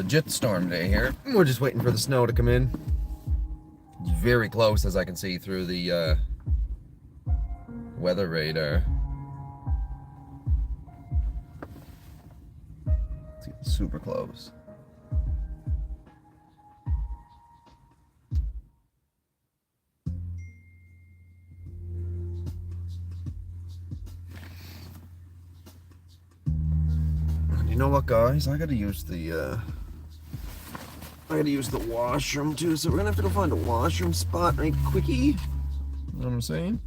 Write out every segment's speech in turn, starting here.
legit storm day here. We're just waiting for the snow to come in. It's very close, as I can see through the weather radar. It's getting super close. You know what, guys? I gotta use the washroom too, so we're gonna have to go find a washroom spot right quickie. You know what I'm saying?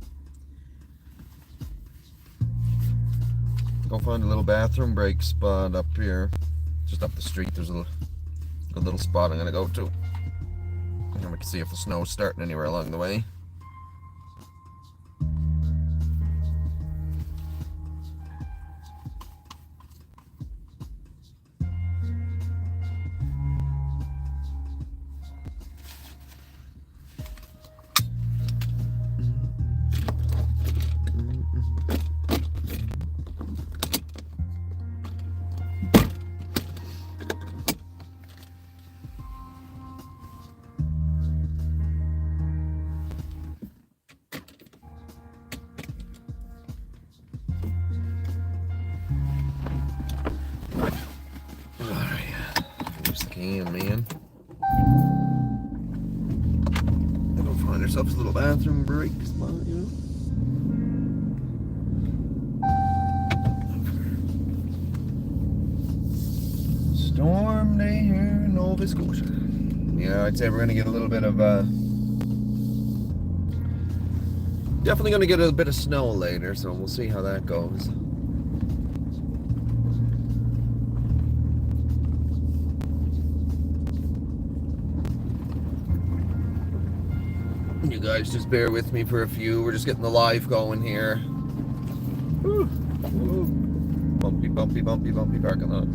Go find a little bathroom break spot up here, just up the street. There's a little spot I'm gonna go to, and we can see if the snow's starting anywhere along the way. Man, we'll find ourselves a little bathroom break spot, you know. Storm day here in Nova Scotia. Yeah, I'd say we're gonna get a little bit of definitely gonna get a bit of snow later, so we'll see how that goes. You guys just bear with me for a few. We're just getting the live going here. Woo. Woo. Bumpy, bumpy, bumpy, bumpy parking lot.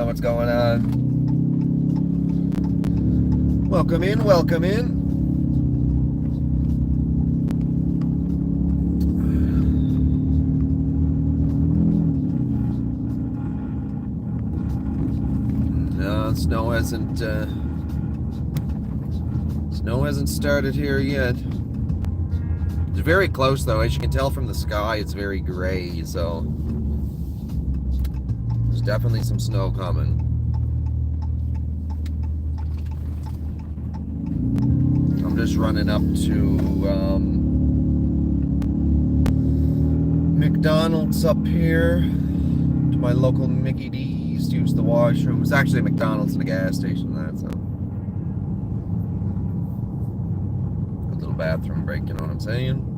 What's going on? Welcome in, welcome in. No, snow hasn't started here yet. It's very close though, as you can tell from the sky. It's very gray, so definitely some snow coming. I'm just running up to McDonald's up here, to my local Mickey D's to use the washroom. It's actually a McDonald's and a gas station, that, so a little bathroom break, you know what I'm saying?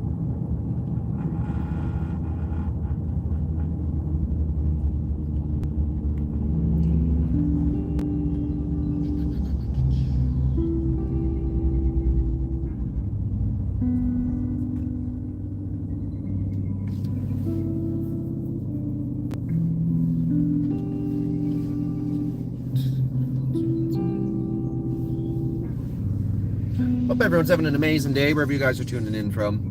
Hope everyone's having an amazing day wherever you guys are tuning in from.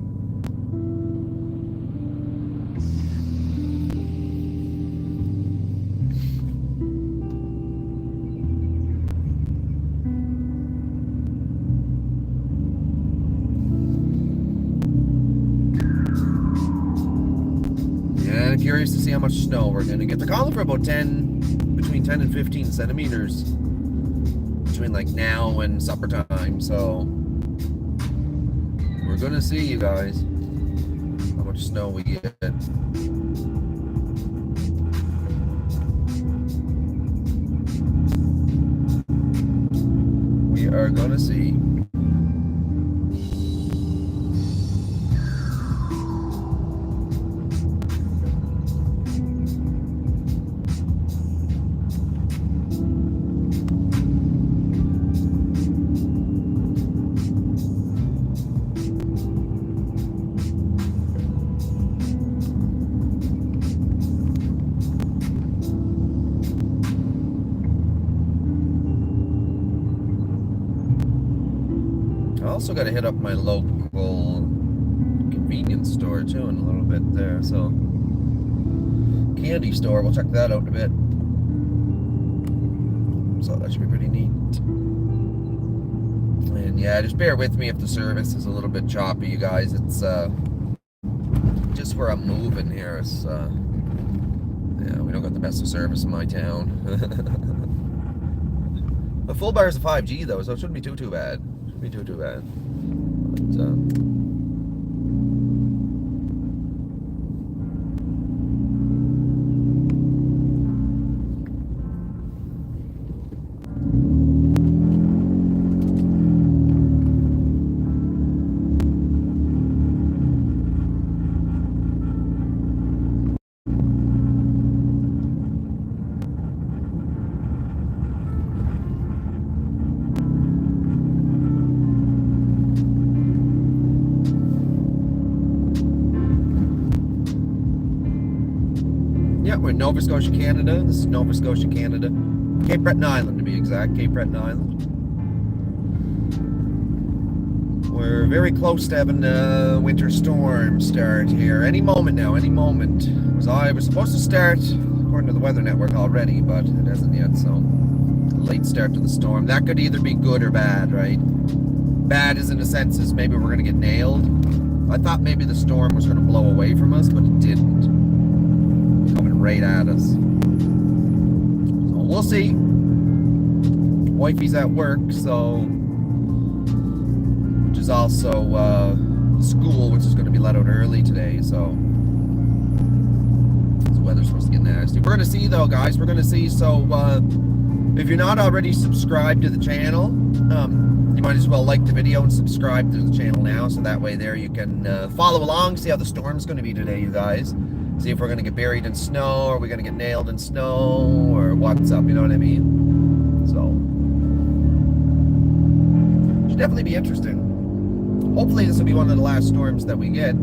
Yeah, I'm curious to see how much snow we're going to get. They're calling for about between 10 and 15 centimeters between like now and supper time, so we're gonna see, you guys, how much snow we get. We are gonna see. also got to hit up my local convenience store too in a little bit there. So candy store, we'll check that out in a bit. So that should be pretty neat. And yeah, just bear with me if the service is a little bit choppy, you guys. It's just where I'm moving here. It's yeah, we don't got the best of service in my town. The full bar is a 5G though, so it shouldn't be too bad. Shouldn't be too bad. But, yeah, we're in Nova Scotia, Canada. This is Nova Scotia, Canada. Cape Breton Island, to be exact. Cape Breton Island. We're very close to having a winter storm start here. Any moment now, any moment. I was supposed to start, according to the Weather Network, already, but it hasn't yet, so late start to the storm. That could either be good or bad, right? Bad is in a sense is maybe we're going to get nailed. I thought maybe the storm was going to blow away from us, but it didn't. Coming right at us. So we'll see. Wifey's at work, so which is also school, which is going to be let out early today, so the weather's supposed to get nasty. We're going to see though, guys. We're going to see. So if you're not already subscribed to the channel, you might as well like the video and subscribe to the channel now, so that way there you can follow along, see how the storm's going to be today, you guys. See if we're going to get buried in snow, or are we going to get nailed in snow, or what's up, you know what I mean? So, should definitely be interesting. Hopefully this will be one of the last storms that we get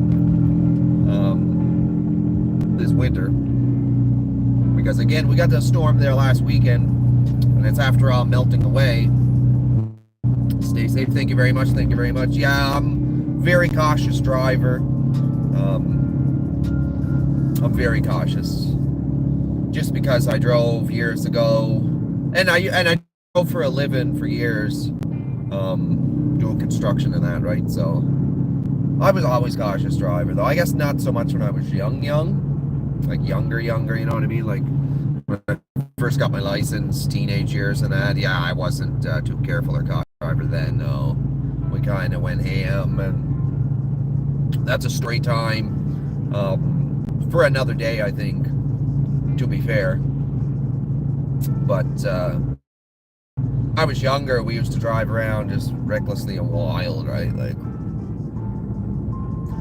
this winter. Because again, we got the storm there last weekend, and it's after all melting away. Stay safe, thank you very much, thank you very much. Yeah, I'm a very cautious driver. I'm very cautious, just because I drove years ago, and I drove for a living for years, doing construction and that, right? So I was always cautious driver, though. I guess not so much when I was young, like younger, you know what I mean? Like when I first got my license, teenage years and that. Yeah, I wasn't too careful or cautious driver then. No, we kind of went ham, and that's a straight time. For another day, I think, to be fair. But I was younger, we used to drive around just recklessly and wild, right? Like,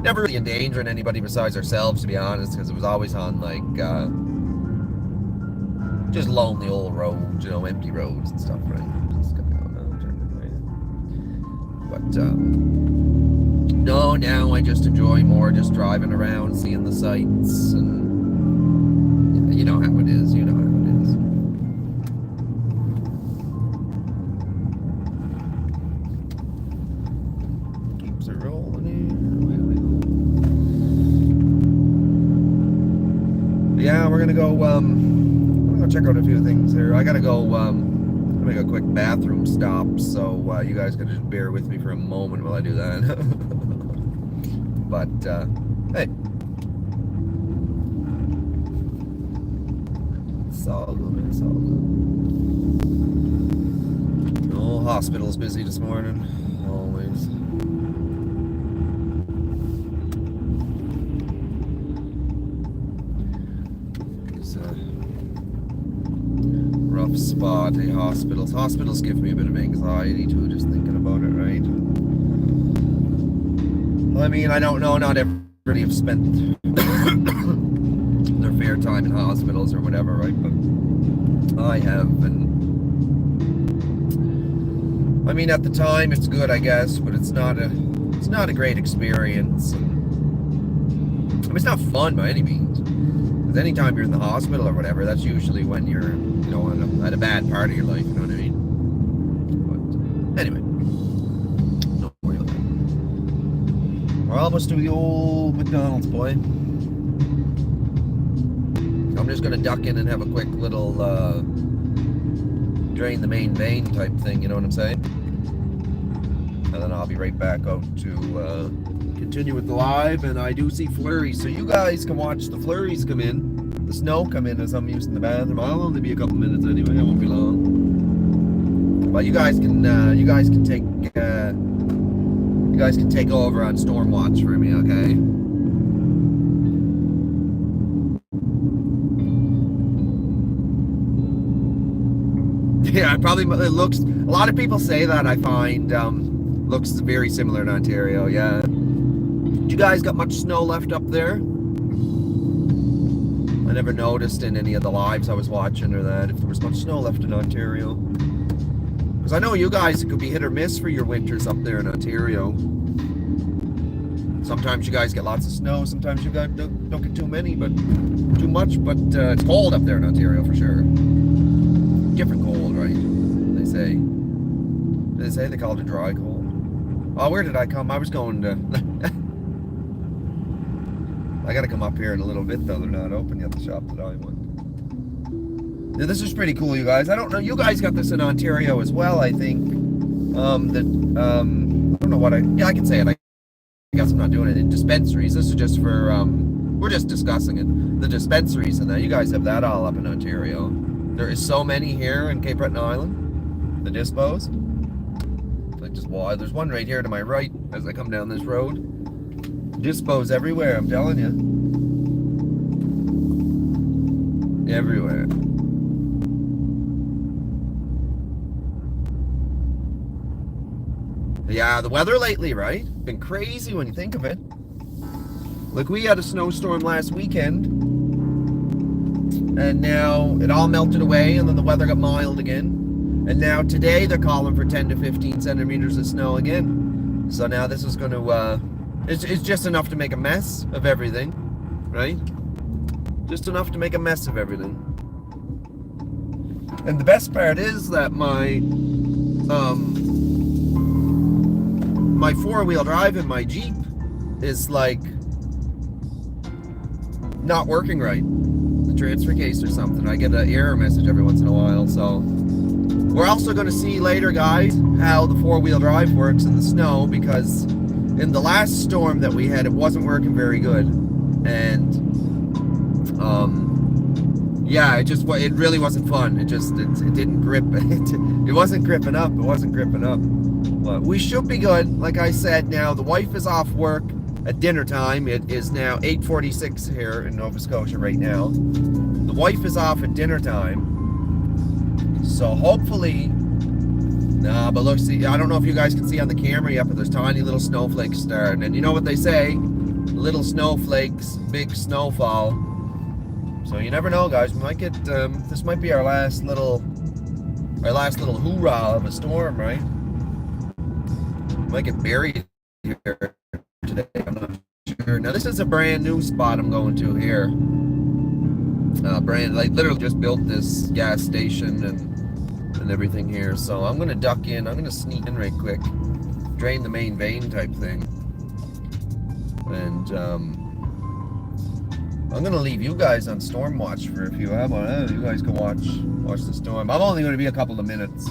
never really endangering anybody besides ourselves, to be honest, because it was always on, like, just lonely old roads, you know, empty roads and stuff, right? Just coming out now, turning right. But, no, now I just enjoy more just driving around, seeing the sights, and you know how it is, you know how it is. Keeps it rolling here. Yeah, we're gonna go, I'm gonna check out a few things here. I gotta go, make a quick bathroom stop, so you guys can just bear with me for a moment while I do that. But, hey. It's all good, it's all good. The whole hospital's busy this morning, always. It's a rough spot, hospitals. Hospitals give me a bit of anxiety too, just thinking about it, right? I mean, I don't know, not everybody have spent their fair time in hospitals or whatever, right? But I have, and I mean, at the time it's good, I guess, but it's not a great experience. And, I mean, it's not fun by any means. Because anytime you're in the hospital or whatever, that's usually when you're, you know, at a bad part of your life, you know what I mean? But anyway, don't worry almost to the old McDonald's, boy. I'm just gonna duck in and have a quick little drain the main vein type thing, you know what I'm saying? And then I'll be right back out to continue with the live. And I do see flurries, so you guys can watch the flurries come in, the snow come in as I'm using the bathroom. I'll only be a couple minutes anyway, I won't be long. But you guys can take over on storm watch for me, okay? Yeah, probably it looks. A lot of people say that. I find looks very similar to Ontario. Yeah. You guys got much snow left up there? I never noticed in any of the lives I was watching or that if there was much snow left in Ontario. Because I know you guys, it could be hit or miss for your winters up there in Ontario. Sometimes you guys get lots of snow. Sometimes you guys don't get too much. But it's cold up there in Ontario for sure. Different cold, right? They say. They call it a dry cold. Oh, where did I come? I was going to. I gotta come up here in a little bit though. They're not open yet, the shop that I went. Yeah, this is pretty cool, you guys. I don't know. You guys got this in Ontario as well, I think. I don't know what yeah, I can say it. I guess I'm not doing it in dispensaries. This is just for we're just discussing it. The dispensaries and that. You guys have that all up in Ontario. There is so many here in Cape Breton Island. The dispos. Like just why there's one right here to my right as I come down this road. Dispos everywhere, I'm telling you. Everywhere. Yeah, the weather lately, right? Been crazy when you think of it. Look, we had a snowstorm last weekend. And now it all melted away, and then the weather got mild again. And now today they're calling for 10 to 15 centimeters of snow again. So now this is going to, it's just enough to make a mess of everything, right? Just enough to make a mess of everything. And the best part is that my four-wheel drive in my Jeep is like not working right. The transfer case or something. I get an error message every once in a while. So we're also going to see later, guys, how the four-wheel drive works in the snow, because in the last storm that we had, it wasn't working very good. And yeah, it really wasn't fun. It didn't grip. It wasn't gripping up. But we should be good. Like I said, now the wife is off work at dinner time. It is now 8:46 here in Nova Scotia right now. The wife is off at dinner time. So hopefully, but look, see, I don't know if you guys can see on the camera yet, but there's tiny little snowflakes starting. And you know what they say, little snowflakes, big snowfall. So you never know, guys. We might get, this might be our last little hoorah of a storm, right? Might get buried here today, I'm not sure. Now this is a brand new spot I'm going to here. Like literally just built this gas station and everything here. So I'm gonna duck in. I'm gonna sneak in right quick, drain the main vein type thing, and I'm gonna leave you guys on storm watch for a few. How about that? You guys can watch the storm. I'm only gonna be a couple of minutes.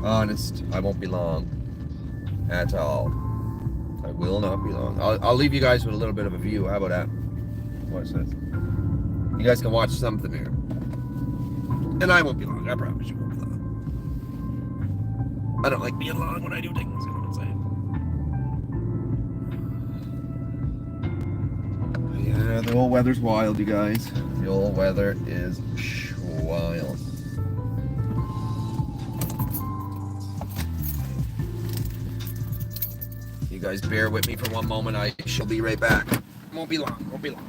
Honest, I won't be long at all. I will not be long. I'll leave you guys with a little bit of a view. How about that? Watch this. You guys can watch something here. And I won't be long. I promise you won't be long. I don't like being long when I do things. You know what I'm saying? Yeah, the old weather's wild, you guys. The old weather is wild. You guys bear with me for one moment. I shall be right back. Won't be long. Won't be long.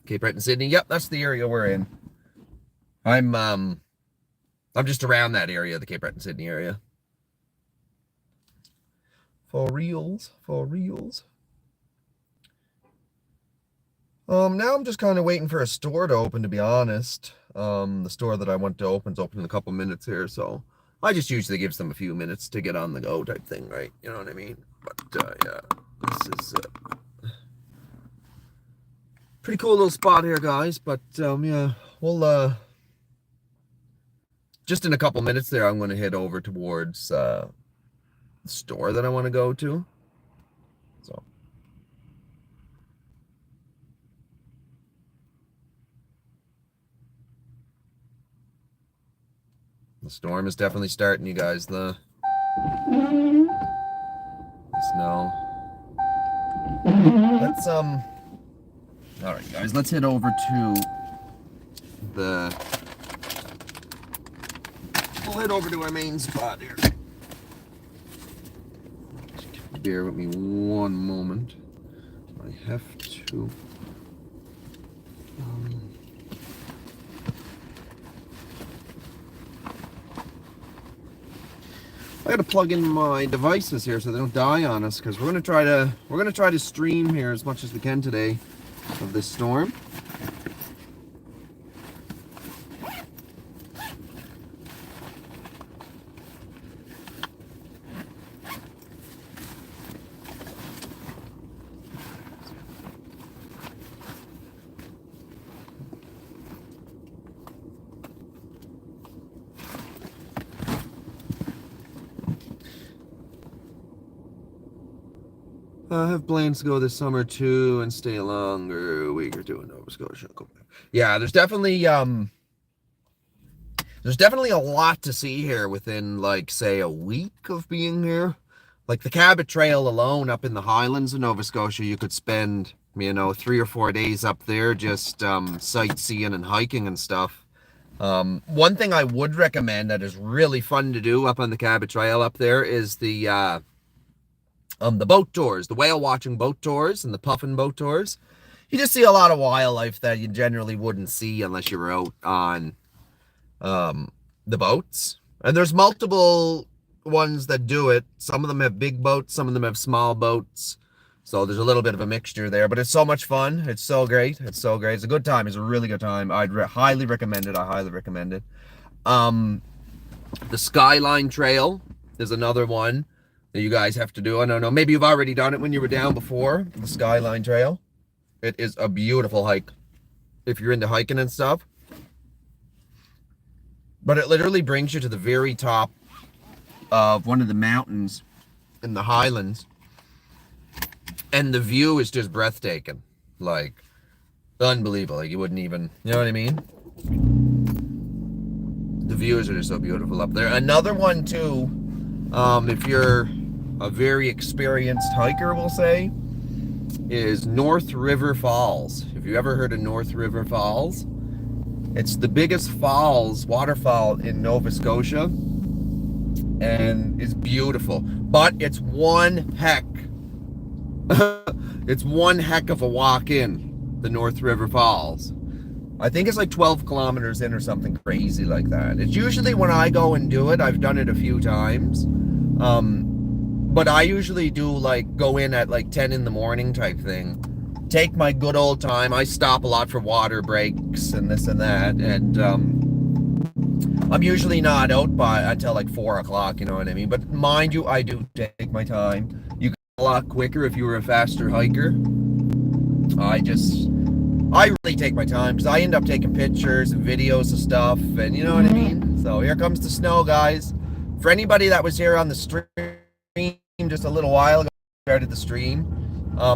Cape Breton, Sydney. Yep, that's the area we're in. I'm just around that area, the Cape Breton, Sydney area. For reals, for reals. Now I'm just kind of waiting for a store to open, to be honest. The store that I want to open's open in a couple minutes here, so I just usually gives them a few minutes to get on the go type thing, right? You know what I mean? But yeah, this is pretty cool little spot here, guys. But yeah, we'll just in a couple minutes there, I'm going to head over towards the store that I want to go to. So. The storm is definitely starting, you guys. The snow. Let's all right, guys. Let's head over to the. We'll head over to our main spot here. Bear with me one moment. I have to. I gotta plug in my devices here so they don't die on us, because we're gonna try to stream here as much as we can today of this storm. I have plans to go this summer too and stay a longer week or two in Nova Scotia. Yeah, there's definitely a lot to see here within, like, say, a week of being here. Like the Cabot Trail alone up in the Highlands of Nova Scotia, you could spend, 3 or 4 days up there just sightseeing and hiking and stuff. One thing I would recommend that is really fun to do up on the Cabot Trail up there is the boat tours, the whale watching boat tours and the puffin boat tours. You just see a lot of wildlife that you generally wouldn't see unless you were out on the boats. And there's multiple ones that do it. Some of them have big boats, some of them have small boats. So there's a little bit of a mixture there, but it's so much fun. It's so great. It's so great. It's a good time. It's a really good time. I'd highly recommend it. I highly recommend it. The Skyline Trail is another one that you guys have to do. I don't know. Maybe you've already done it when you were down before. The Skyline Trail. It is a beautiful hike if you're into hiking and stuff. But it literally brings you to the very top of one of the mountains in the Highlands. And the view is just breathtaking. Like, unbelievable. Like, you wouldn't even, you know what I mean? The views are just so beautiful up there. Another one, too, if you're a very experienced hiker, we'll say, is North River Falls. Have you ever heard of North River Falls? It's the biggest waterfall in Nova Scotia, and it's beautiful. But it's one heck of a walk in, the North River Falls. I think it's like 12 kilometers in or something crazy like that. It's usually when I go and do it, I've done it a few times. But I usually do, like, go in at like 10 in the morning type thing. Take my good old time. I stop a lot for water breaks and this and that. And I'm usually not out until like 4 o'clock, you know what I mean? But mind you, I do take my time. You can go a lot quicker if you were a faster hiker. I really take my time because I end up taking pictures and videos of stuff, and you know what I mean? So here comes the snow, guys. For anybody that was here on the stream just a little while ago, started the stream,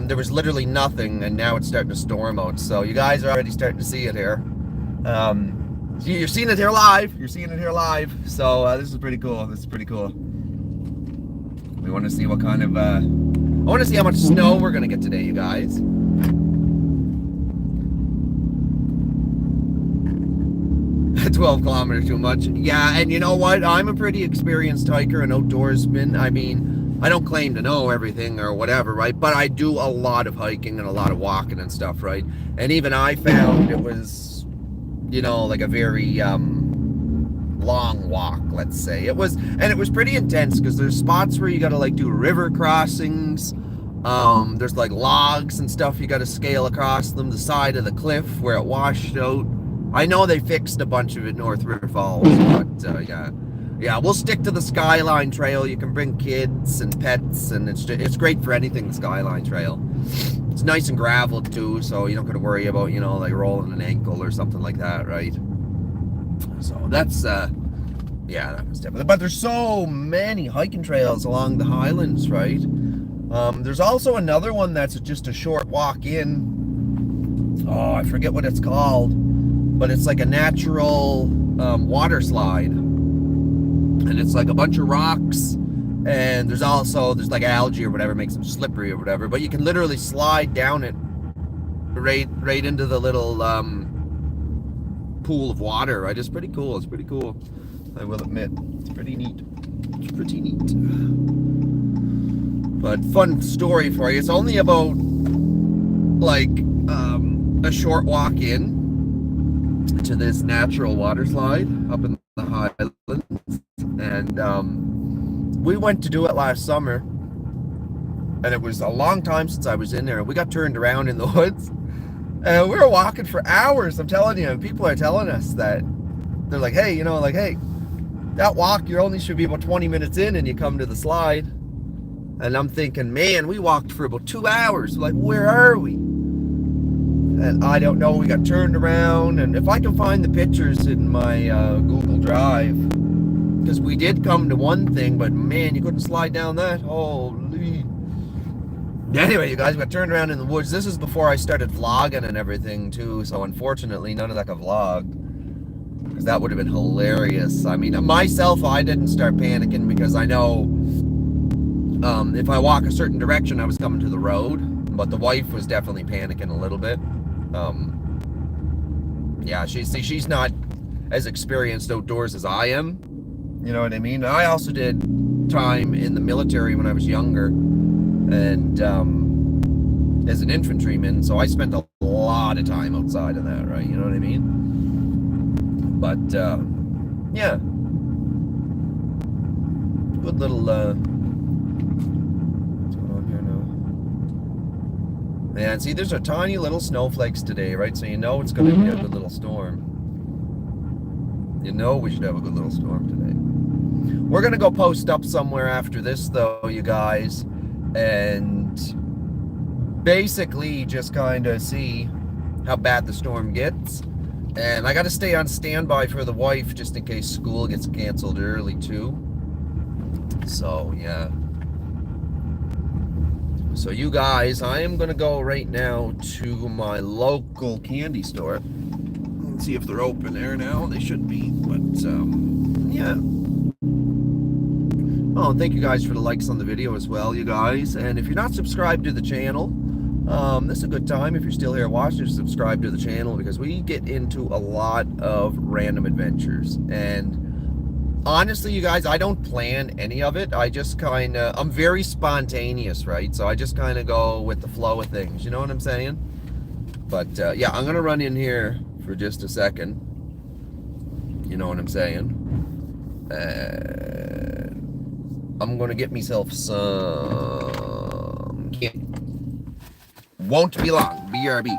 there was literally nothing, and now it's starting to storm out. So you guys are already starting to see it here. You're seeing it here live. So this is pretty cool. We want to see what kind of I want to see how much snow we're gonna get today, you guys. 12 kilometers too much. Yeah, and you know what? I'm a pretty experienced hiker and outdoorsman. I mean, I don't claim to know everything or whatever, right? But I do a lot of hiking and a lot of walking and stuff, right? And even I found it was, you know, like a very long walk, let's say. It was pretty intense because there's spots where you got to like do river crossings. There's like logs and stuff you got to scale across them, the side of the cliff where it washed out. I know they fixed a bunch of it North River Falls, but yeah, we'll stick to the Skyline Trail. You can bring kids and pets, and it's great for anything. The Skyline Trail. It's nice and graveled too, so you don't got to worry about, you know, like rolling an ankle or something like that, right? So that's yeah, that was definitely. But there's so many hiking trails along the Highlands, right? There's also another one that's just a short walk in. Oh, I forget what it's called, but it's like a natural water slide, and it's like a bunch of rocks, and there's like algae or whatever, makes them slippery or whatever. But you can literally slide down it right into the little pool of water. Right, it's pretty cool. It's pretty cool. I will admit, it's pretty neat. It's pretty neat. But fun story for you. It's only about like a short walk in to this natural water slide up in the Highlands, and we went to do it last summer, and it was a long time since I was in there. We got turned around in the woods, and we were walking for hours. I'm telling you, and people are telling us that they're like, hey, you know, like, hey, that walk, you only should be about 20 minutes in and you come to the slide. And I'm thinking, man, we walked for about 2 hours. Like, where are we? And I don't know, we got turned around. And if I can find the pictures in my Google Drive, because we did come to one thing, but man, you couldn't slide down that. Holy. Anyway, you guys, we got turned around in the woods. This is before I started vlogging and everything too. So unfortunately, none of that got vlogged, because that would have been hilarious. I mean, myself, I didn't start panicking because I know if I walk a certain direction, I was coming to the road. But the wife was definitely panicking a little bit. Yeah, she's not as experienced outdoors as I am. You know what I mean? I also did time in the military when I was younger, and as an infantryman, so I spent a lot of time outside of that, right? You know what I mean? But yeah, good little what's going on here now? Man, see, there's a tiny little snowflakes today, right? So you know it's going to be a good little storm. You know we should have a good little storm today. We're going to go post up somewhere after this, though, you guys, and basically just kind of see how bad the storm gets. And I got to stay on standby for the wife just in case school gets canceled early, too. So, yeah. So, you guys, I am going to go right now to my local candy store. Let's see if they're open there now. They should be, but, yeah. Oh, thank you guys for the likes on the video as well, you guys. And if you're not subscribed to the channel, this is a good time, if you're still here watching, to subscribe to the channel, because we get into a lot of random adventures. And honestly, you guys, I don't plan any of it. I just kind of, I'm very spontaneous, right? So I just kind of go with the flow of things. You know what I'm saying? But yeah, I'm going to run in here for just a second. You know what I'm saying? I'm going to get myself some candy. Won't be long. BRB.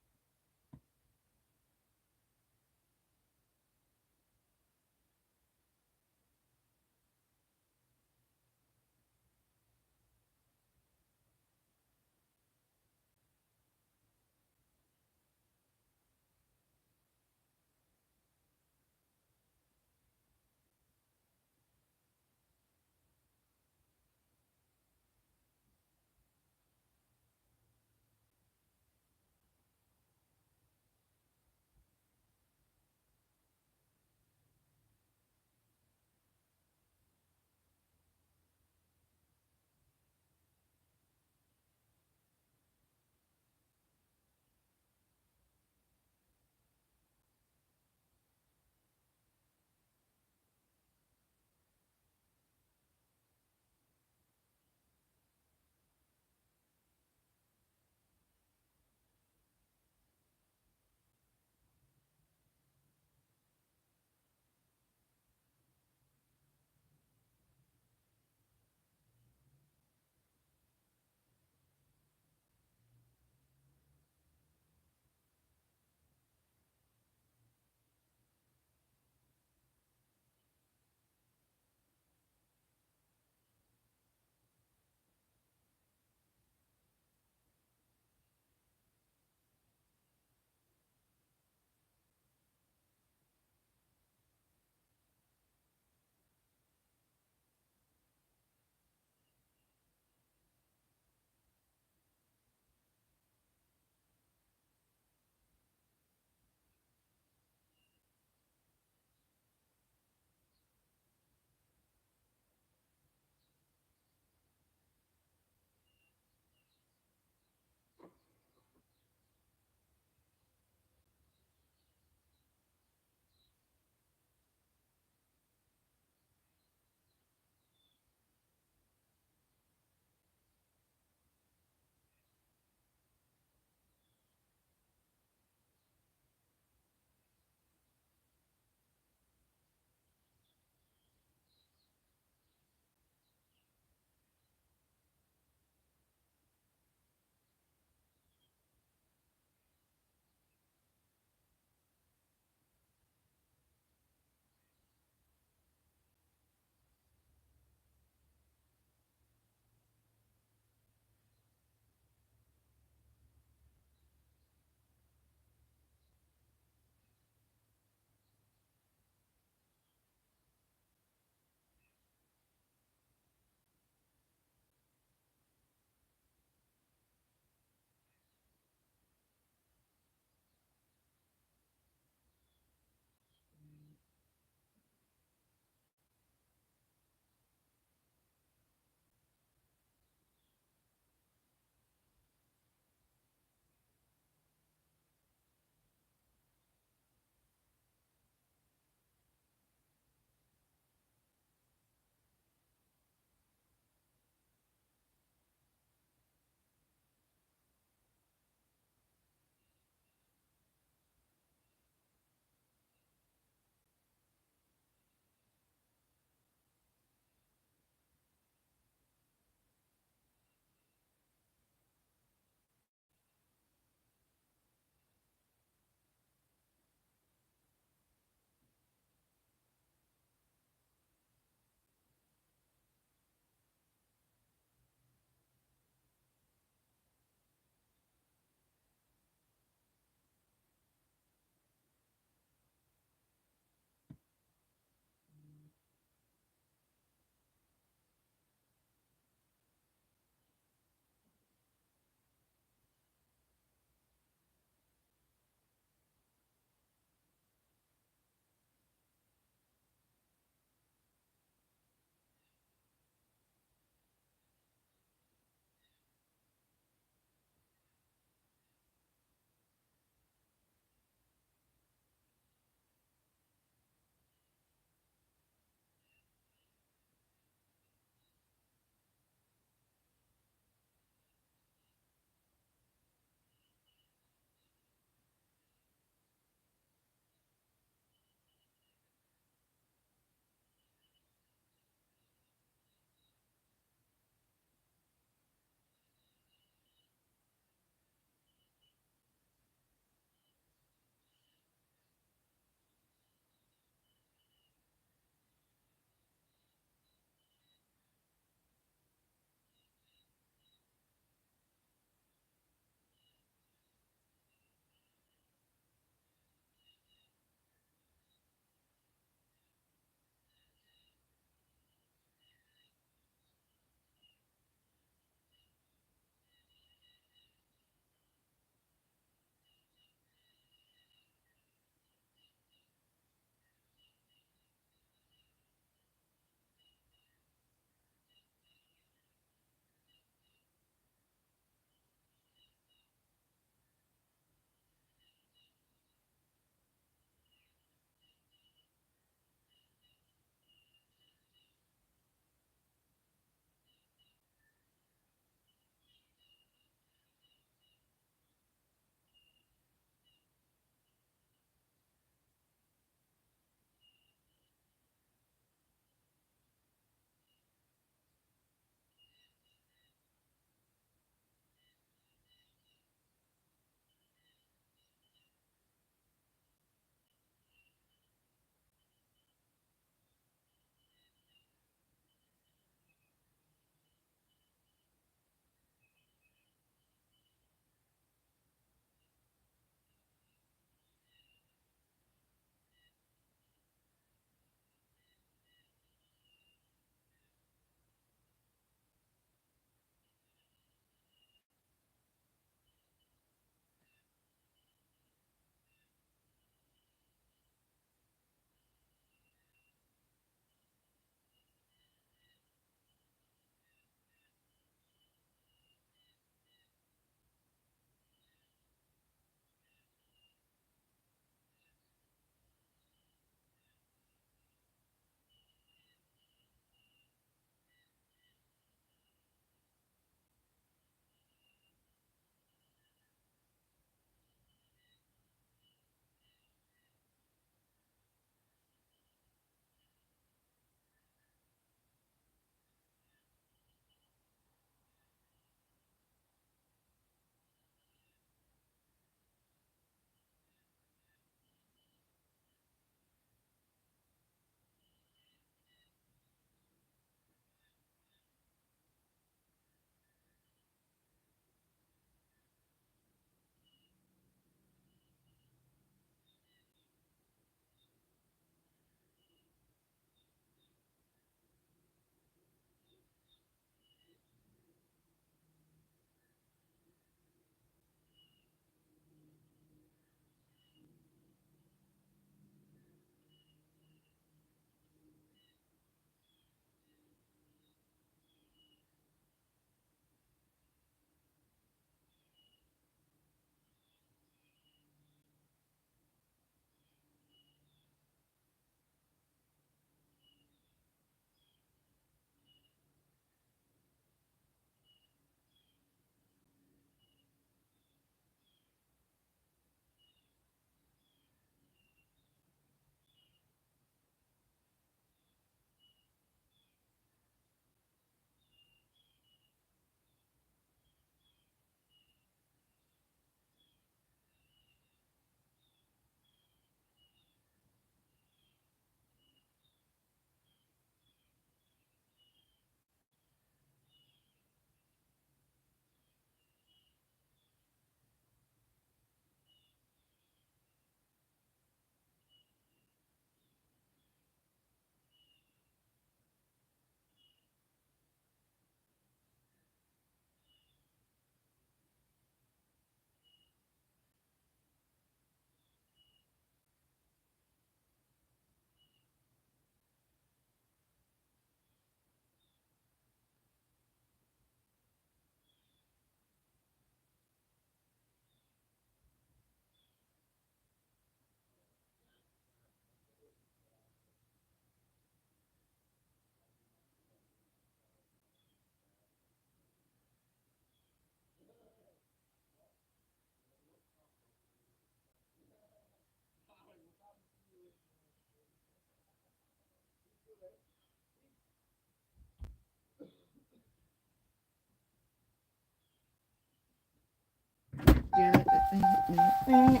What's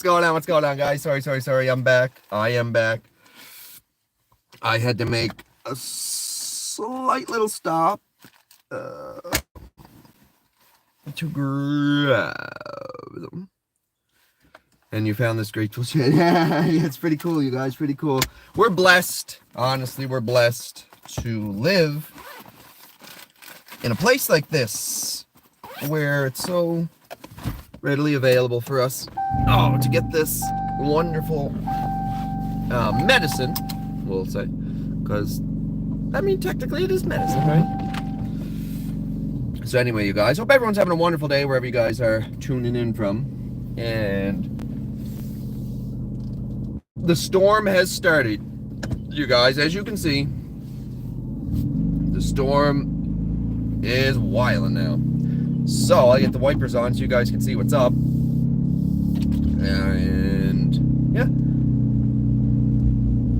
going on? What's going on, guys? Sorry. I'm back. I am back. I had to make a slight little stop to grab them. And you found this great tool shed. Yeah, it's pretty cool, you guys. Pretty cool. We're blessed. Honestly, we're blessed to live in a place like this where it's so readily available for us to get this wonderful medicine, we'll say, because I mean technically it is medicine, right? So anyway, you guys, hope everyone's having a wonderful day wherever you guys are tuning in from. And the storm has started, you guys. As you can see, the storm is wilding now. So I'll get the wipers on so you guys can see what's up. And yeah,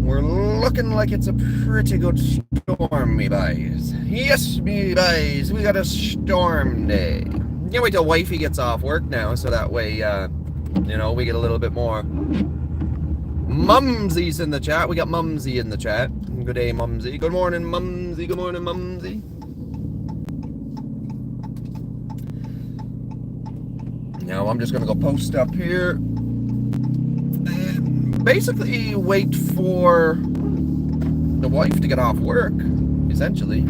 we're looking like it's a pretty good storm, me guys. Yes, me guys, we got a storm day. Can't wait till wifey gets off work now, so that way, you know, we get a little bit more. Mumsy's in the chat. We got Mumsy in the chat. Good day, Mumsy. Good morning, Mumsy. Good morning, Mumsy. Now I'm just gonna go post up here and basically wait for the wife to get off work, essentially.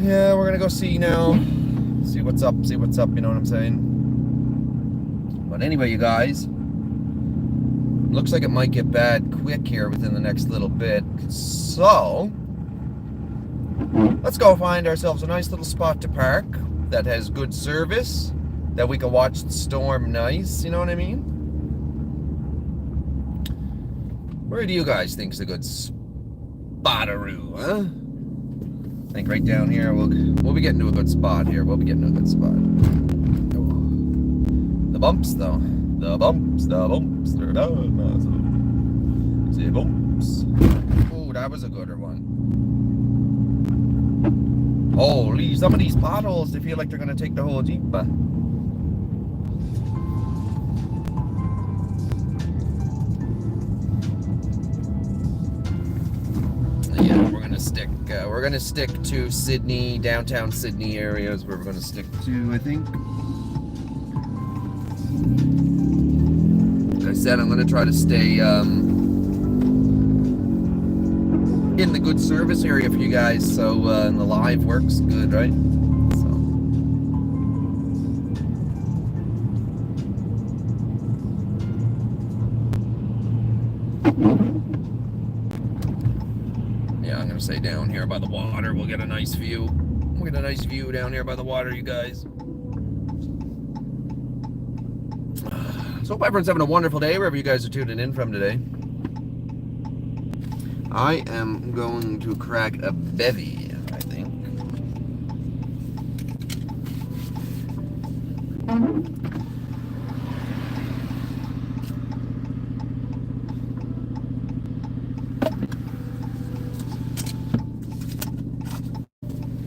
Yeah, we're gonna go see now. See what's up, you know what I'm saying? But anyway, you guys, looks like it might get bad quick here within the next little bit. So, let's go find ourselves a nice little spot to park that has good service, that we can watch the storm nice, you know what I mean? Where do you guys think's a good spot-a-roo, huh? I think right down here, we'll be getting to a good spot here. We'll be getting to a good spot. The bumps, though. The bumps, they're down. The bumps. Oh, that was a gooder one. Holy, some of these potholes, they feel like they're going to take the whole Jeep. Yeah, we're gonna stick to Sydney, downtown Sydney areas where we're gonna stick to, I think. Like I said, I'm gonna try to stay in the good service area for you guys, so and the live works good, right? So yeah, I'm gonna say down here by the water, we'll get a nice view. We'll get a nice view down here by the water, you guys. So hope everyone's having a wonderful day wherever you guys are tuning in from today. I am going to crack a bevy, I think.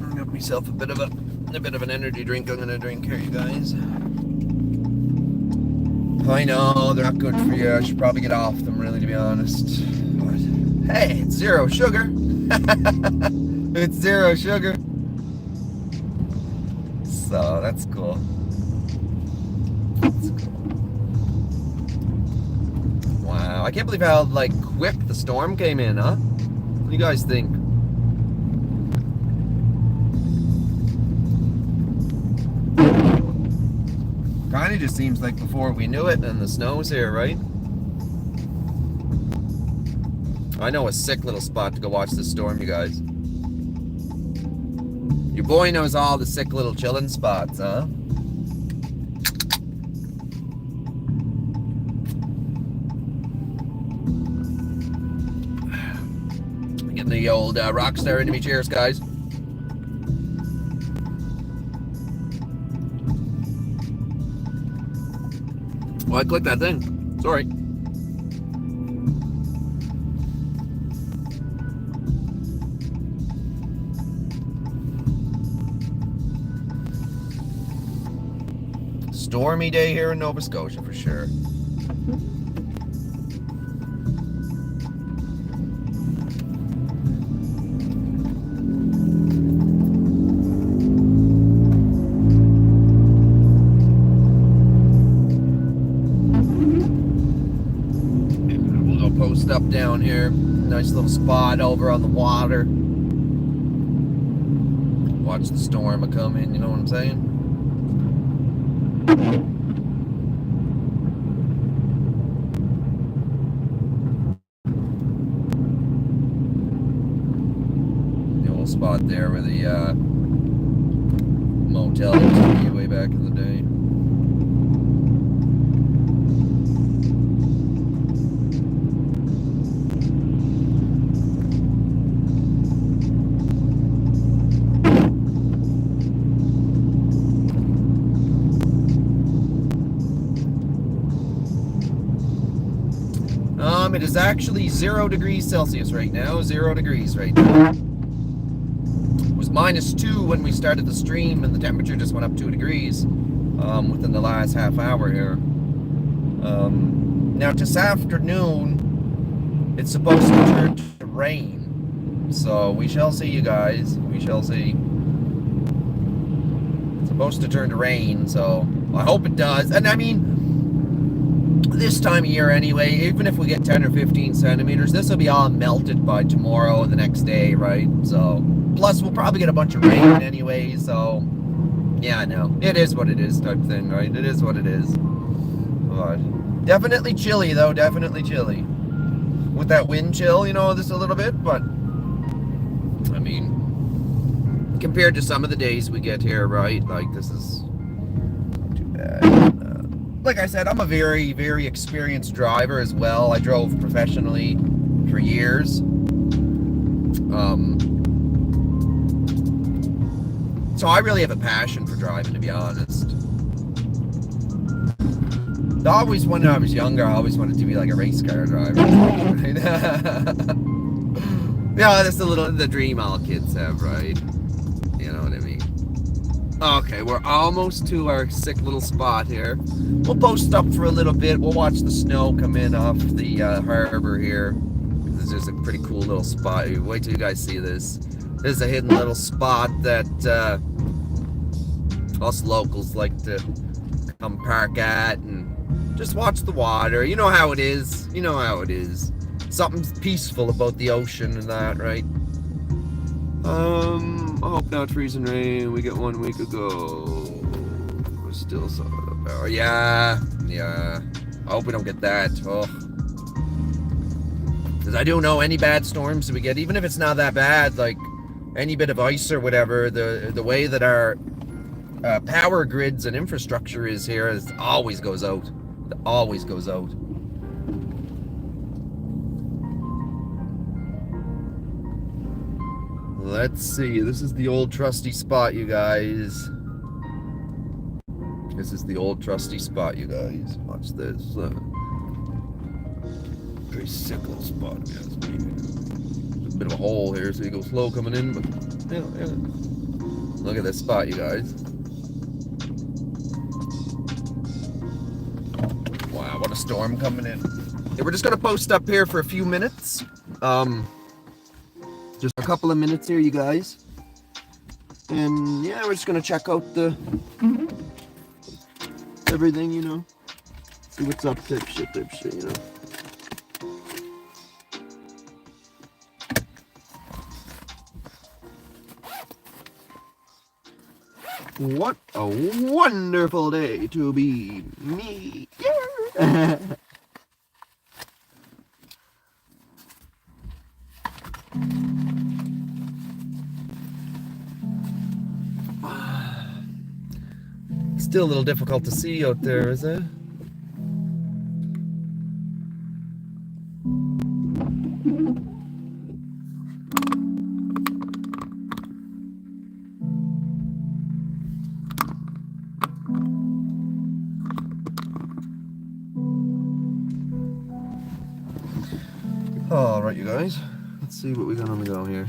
I got myself a bit of an energy drink I'm gonna drink here, you guys. I know they're not good for you. I should probably get off them, really, to be honest. But hey, it's zero sugar. It's zero sugar. So that's cool. That's cool. Wow, I can't believe how like quick the storm came in, huh? What do you guys think? Kind of just seems like before we knew it, and the snow's here, right? I know a sick little spot to go watch this storm, you guys. Your boy knows all the sick little chilling spots, huh? Getting the old Rockstar into me. Cheers, guys. Well, I clicked that thing. Sorry. Stormy day here in Nova Scotia for sure. We'll go post up down here. Nice little spot over on the water. Watch the storm come in, you know what I'm saying? The old spot there where the motel used to be way back in the day. It is actually 0 degrees Celsius right now. 0 degrees right now. It was -2 when we started the stream, and the temperature just went up 2 degrees within the last half hour here. Now this afternoon, it's supposed to turn to rain. So we shall see, you guys. We shall see. It's supposed to turn to rain, so I hope it does. And I mean, this time of year anyway, even if we get 10 or 15 centimeters, this will be all melted by tomorrow or the next day, right? So, plus we'll probably get a bunch of rain anyway, so yeah, no, it is what it is type thing, right? It is what it is. But definitely chilly though, definitely chilly. With that wind chill, you know, this a little bit, but I mean, compared to some of the days we get here, right? Like, this is not too bad. Like I said, I'm a very, very experienced driver as well. I drove professionally for years. So I really have a passion for driving, to be honest. Always, when I was younger, I always wanted to be like a race car driver. Yeah, that's the dream all kids have, right? You know what I mean? Okay, we're almost to our sick little spot here. We'll post up for a little bit. We'll watch the snow come in off the harbor here. This is just a pretty cool little spot. Wait till you guys see this. This is a hidden little spot that us locals like to come park at and just watch the water. You know how it is. You know how it is. Something peaceful about the ocean and that, right? I hope not freezing rain. We got 1 week ago. We're still some of the power. Yeah. I hope we don't get that. Oh. Because I do know any bad storms we get, even if it's not that bad, like any bit of ice or whatever, the way that our power grids and infrastructure is here, it always goes out. It always goes out. Let's see, this is the old trusty spot, you guys. This is the old trusty spot, you guys. Watch this. Pretty sick little spot, guys. There's a bit of a hole here, so you go slow coming in, but yeah. Look at this spot, you guys. Wow, what a storm coming in. Yeah, we're just gonna post up here for a few minutes. Just a couple of minutes here, you guys. And yeah, we're just gonna check out the everything, you know. See what's up, type shit, you know. What a wonderful day to be me. Yeah. Still a little difficult to see out there, is it? guys. Let's see what we got on the go here.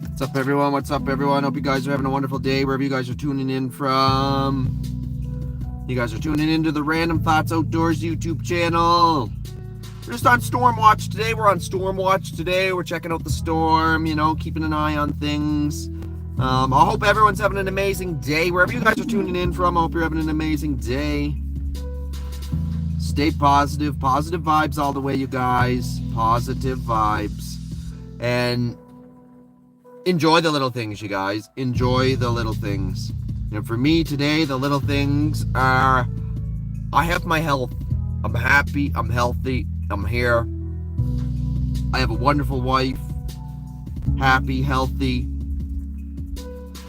What's up, everyone? What's up, everyone? Hope you guys are having a wonderful day wherever you guys are tuning in from. You guys are tuning into the Random Thoughts Outdoors YouTube channel. We're just on storm watch today. We're on storm watch today. We're checking out the storm, you know, keeping an eye on things. I hope everyone's having an amazing day wherever you guys are tuning in from. I hope you're having an amazing day. Stay positive. Positive vibes all the way, you guys. Positive vibes. And enjoy the little things, you guys. Enjoy the little things. And for me today, the little things are, I have my health. I'm happy. I'm healthy. I'm here. I have a wonderful wife. Happy, healthy.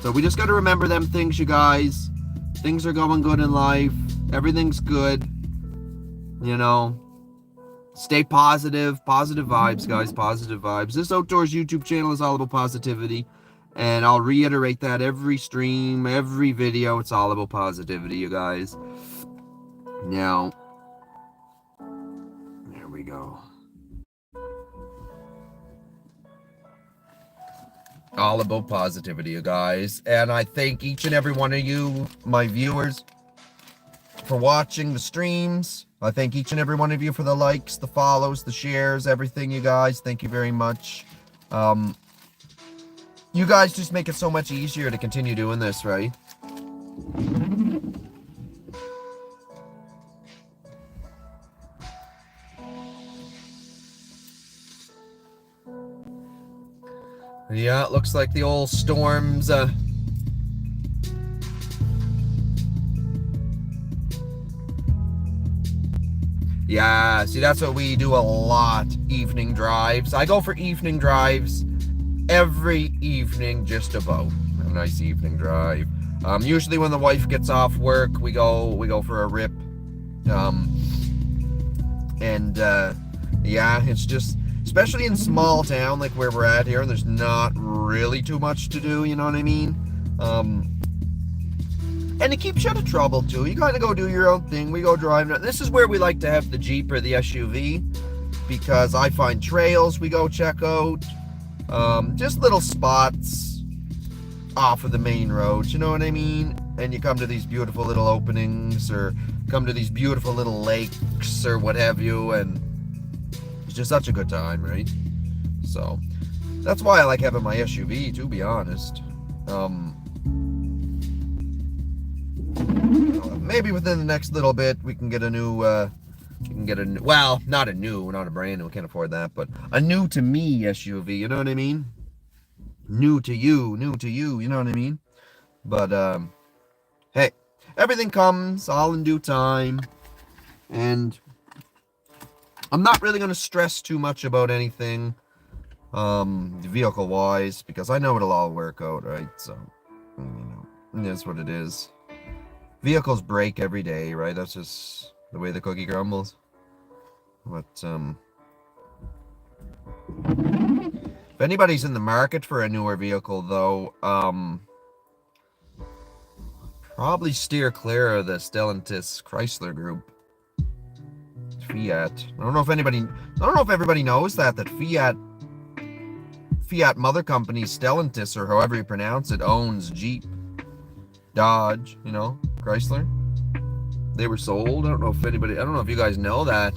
So we just got to remember them things, you guys. Things are going good in life. Everything's good. You know. Stay positive. Positive vibes, guys. Positive vibes. This Outdoors YouTube channel is all about positivity. And I'll reiterate that every stream, every video. It's all about positivity, you guys. Now, there we go. All about positivity, you guys. And I thank each and every one of you, my viewers, for watching the streams. I thank each and every one of you for the likes, the follows, the shares, everything, you guys. Thank you very much. You guys just make it so much easier to continue doing this, right? Yeah, it looks like the old storms, yeah, see, that's what we do a lot, evening drives. I go for evening drives every evening, just about. A nice evening drive. Usually when the wife gets off work, we go for a rip. Yeah, it's just, especially in small town like where we're at here, there's not really too much to do, you know what I mean? And it keeps you out of trouble too. You gotta go do your own thing. We go driving. This is where we like to have the Jeep or the SUV, because I find trails we go check out. Just little spots off of the main roads, you know what I mean? And you come to these beautiful little openings, or come to these beautiful little lakes, or what have you, and it's just such a good time, right? So that's why I like having my SUV, to be honest. Maybe within the next little bit we can get a new well, not a brand new, we can't afford that, but a new to me SUV, you know what I mean? New to you, you know what I mean? But hey, everything comes all in due time, and I'm not really going to stress too much about anything vehicle wise, because I know it'll all work out, right? So, you know, that's what it is. Vehicles break every day, right? That's just the way the cookie crumbles. But if anybody's in the market for a newer vehicle, though, probably steer clear of the Stellantis Chrysler Group. Fiat. I don't know if everybody knows that Fiat mother company Stellantis, or however you pronounce it, owns Jeep, Dodge, you know, Chrysler. They were sold. I don't know if you guys know that.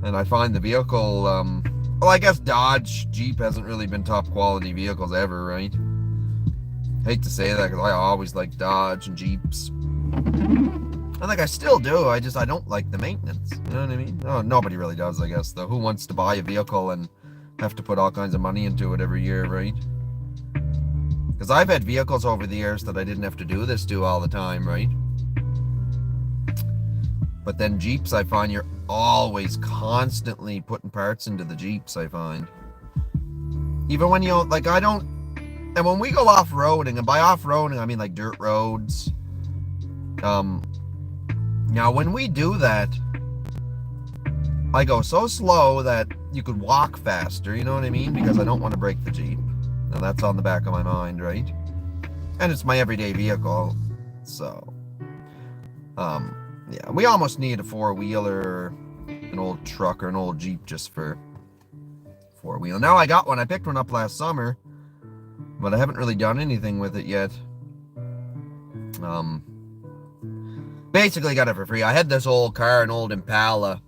And I find the vehicle, well, I guess Dodge, Jeep hasn't really been top quality vehicles ever, right? Hate to say that, because I always liked Dodge and Jeeps. I think I still do. I don't like the maintenance. You know what I mean? Oh, nobody really does, I guess, though. Who wants to buy a vehicle and have to put all kinds of money into it every year, right? Because I've had vehicles over the years that I didn't have to do this to all the time, right? But then Jeeps, I find you're always constantly putting parts into the Jeeps, I find. Even when you, like, I don't, and when we go off-roading, and by off-roading, I mean like dirt roads. Now when we do that, I go so slow that you could walk faster, you know what I mean? Because I don't want to break the Jeep. Now that's on the back of my mind, right? And it's my everyday vehicle, so yeah, we almost need a four-wheeler, an old truck or an old Jeep just for four-wheel. Now I got one. I picked one up last summer, but I haven't really done anything with it yet. Basically got it for free. I had this old car, an old Impala,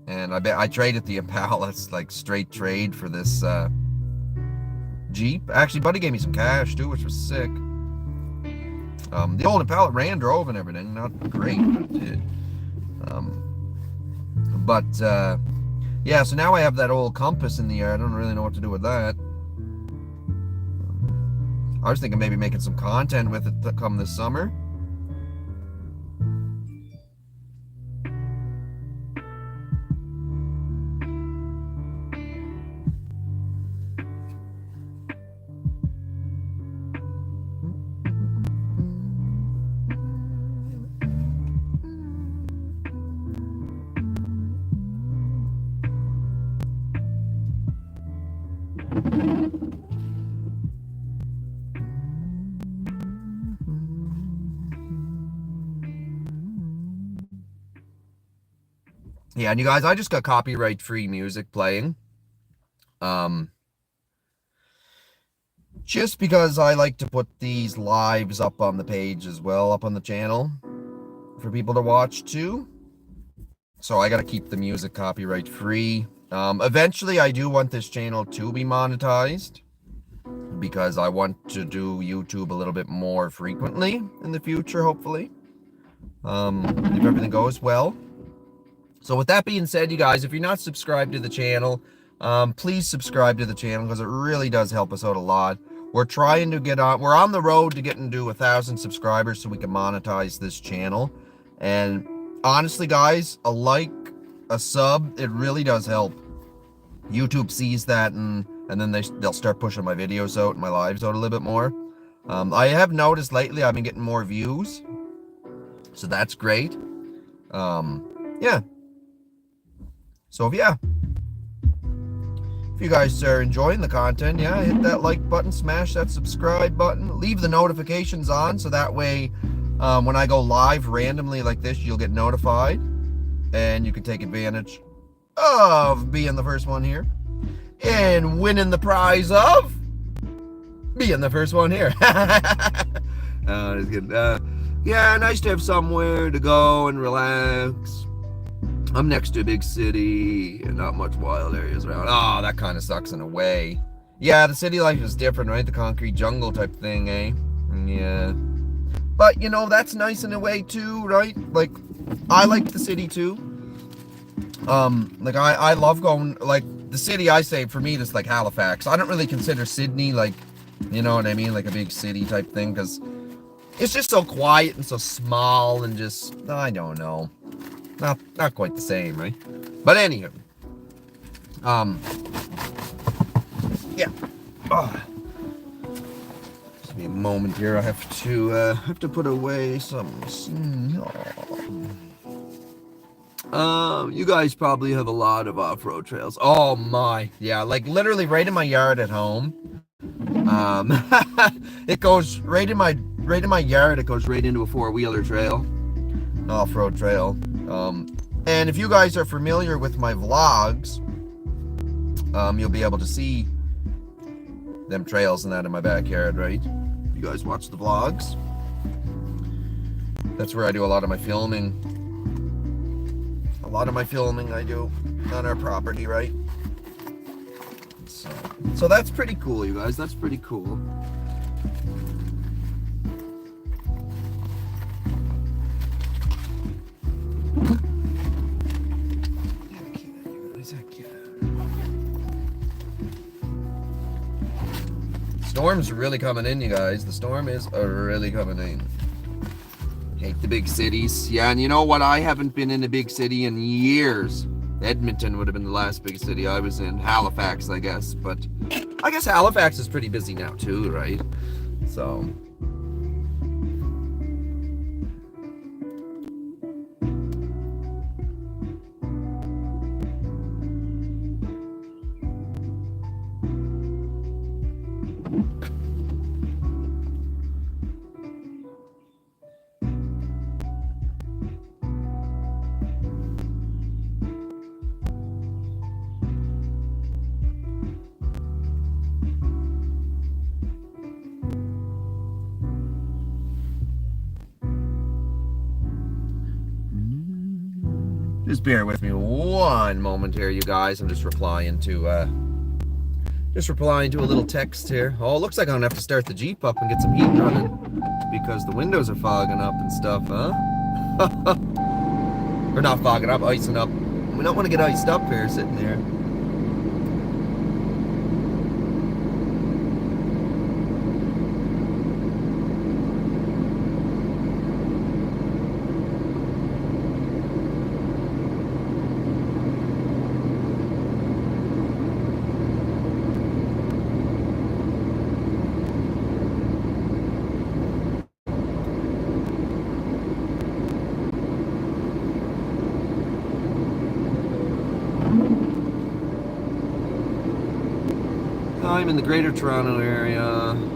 and I traded the Impala. It's like straight trade for this Jeep. Actually, buddy gave me some cash too, which was sick. The old Impala ran, drove, and everything. Not great, but it did. Yeah, so now I have that old Compass in the yard. I don't really know what to do with that. I was thinking maybe making some content with it to come this summer. Yeah, and you guys, I just got copyright-free music playing. Just because I like to put these lives up on the page as well, up on the channel, for people to watch too. So I gotta keep the music copyright-free. Eventually, I do want this channel to be monetized, because I want to do YouTube a little bit more frequently in the future, hopefully. If everything goes well. So with that being said, you guys, if you're not subscribed to the channel, please subscribe to the channel, because it really does help us out a lot. We're trying to we're on the road to getting to 1,000 subscribers so we can monetize this channel. And honestly, guys, a like, a sub, it really does help. YouTube sees that, and then they'll start pushing my videos out and my lives out a little bit more. I have noticed lately I've been getting more views, so that's great. Yeah. So if you guys are enjoying the content, yeah, hit that like button, smash that subscribe button, leave the notifications on, so that way when I go live randomly like this, you'll get notified, and you can take advantage of being the first one here and winning the prize of being the first one here. That's good. Yeah, nice to have somewhere to go and relax. I'm next to a big city and not much wild areas around. Oh, that kind of sucks in a way. Yeah, the city life is different, right? The concrete jungle type thing, eh? Yeah. But, you know, that's nice in a way too, right? Like, I like the city too. Like, I love going, like, the city, I say, for me, it's like Halifax. I don't really consider Sydney, like, you know what I mean? Like a big city type thing, because it's just so quiet and so small and just, I don't know. Not quite the same, right? But anywho, yeah. Just be a moment here. I have to put away some. You guys probably have a lot of off-road trails. Oh my, yeah, like literally right in my yard at home. It goes right in my yard. It goes right into a four-wheeler trail, an off-road trail. And if you guys are familiar with my vlogs, you'll be able to see them trails and that in my backyard, right? If you guys watch the vlogs, that's where I do a lot of my filming. A lot of my filming I do on our property, right? So that's pretty cool, you guys. That's pretty cool. storm's really coming in, you guys. The storm is really coming in. Hate the big cities. Yeah, and you know what? I haven't been in a big city in years. Edmonton would have been the last big city I was in. Halifax, I guess. But I guess Halifax is pretty busy now too, right? So... Just bear with me one moment here, you guys. I'm just replying to a little text here. Oh, it looks like I'm gonna have to start the Jeep up and get some heat running because the windows are fogging up and stuff, huh? Or not fogging up, icing up. We don't want to get iced up here sitting here. I'm in the Greater Toronto area,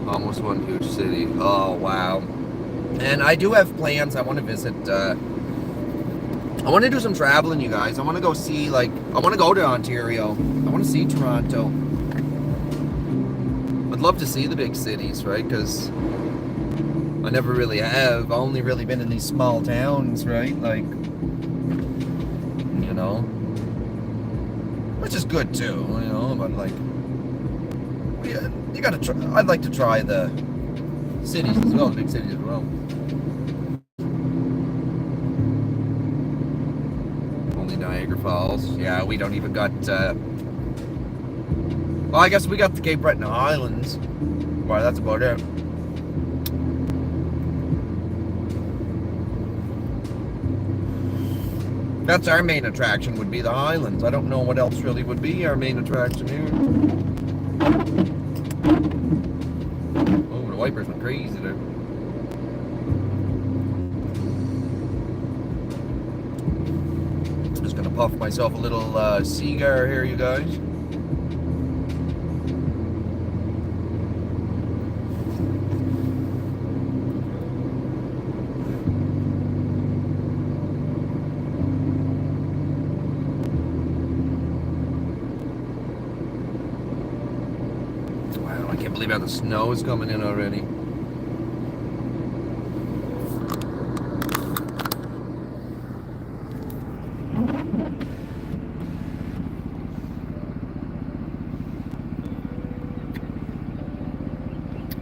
almost one huge city. Oh, wow. And I do have plans. I want to visit, I want to do some traveling, you guys. I want to go see, I want to go to Ontario. I want to see Toronto. I'd love to see the big cities, right? Because I never really have. I've only really been in these small towns, right? You know. Which is good, too, you know, but, yeah, you gotta try. I'd like to try the cities as well, the big cities as well. Only Niagara Falls. Yeah, we don't even got. Well, I guess we got the Cape Breton Islands. Well, that's about it. That's our main attraction. Would be the islands. I don't know what else really would be our main attraction here. Oh, the wipers went crazy there. I'm just gonna puff myself a little cigar here, you guys. I can't believe how the snow is coming in already.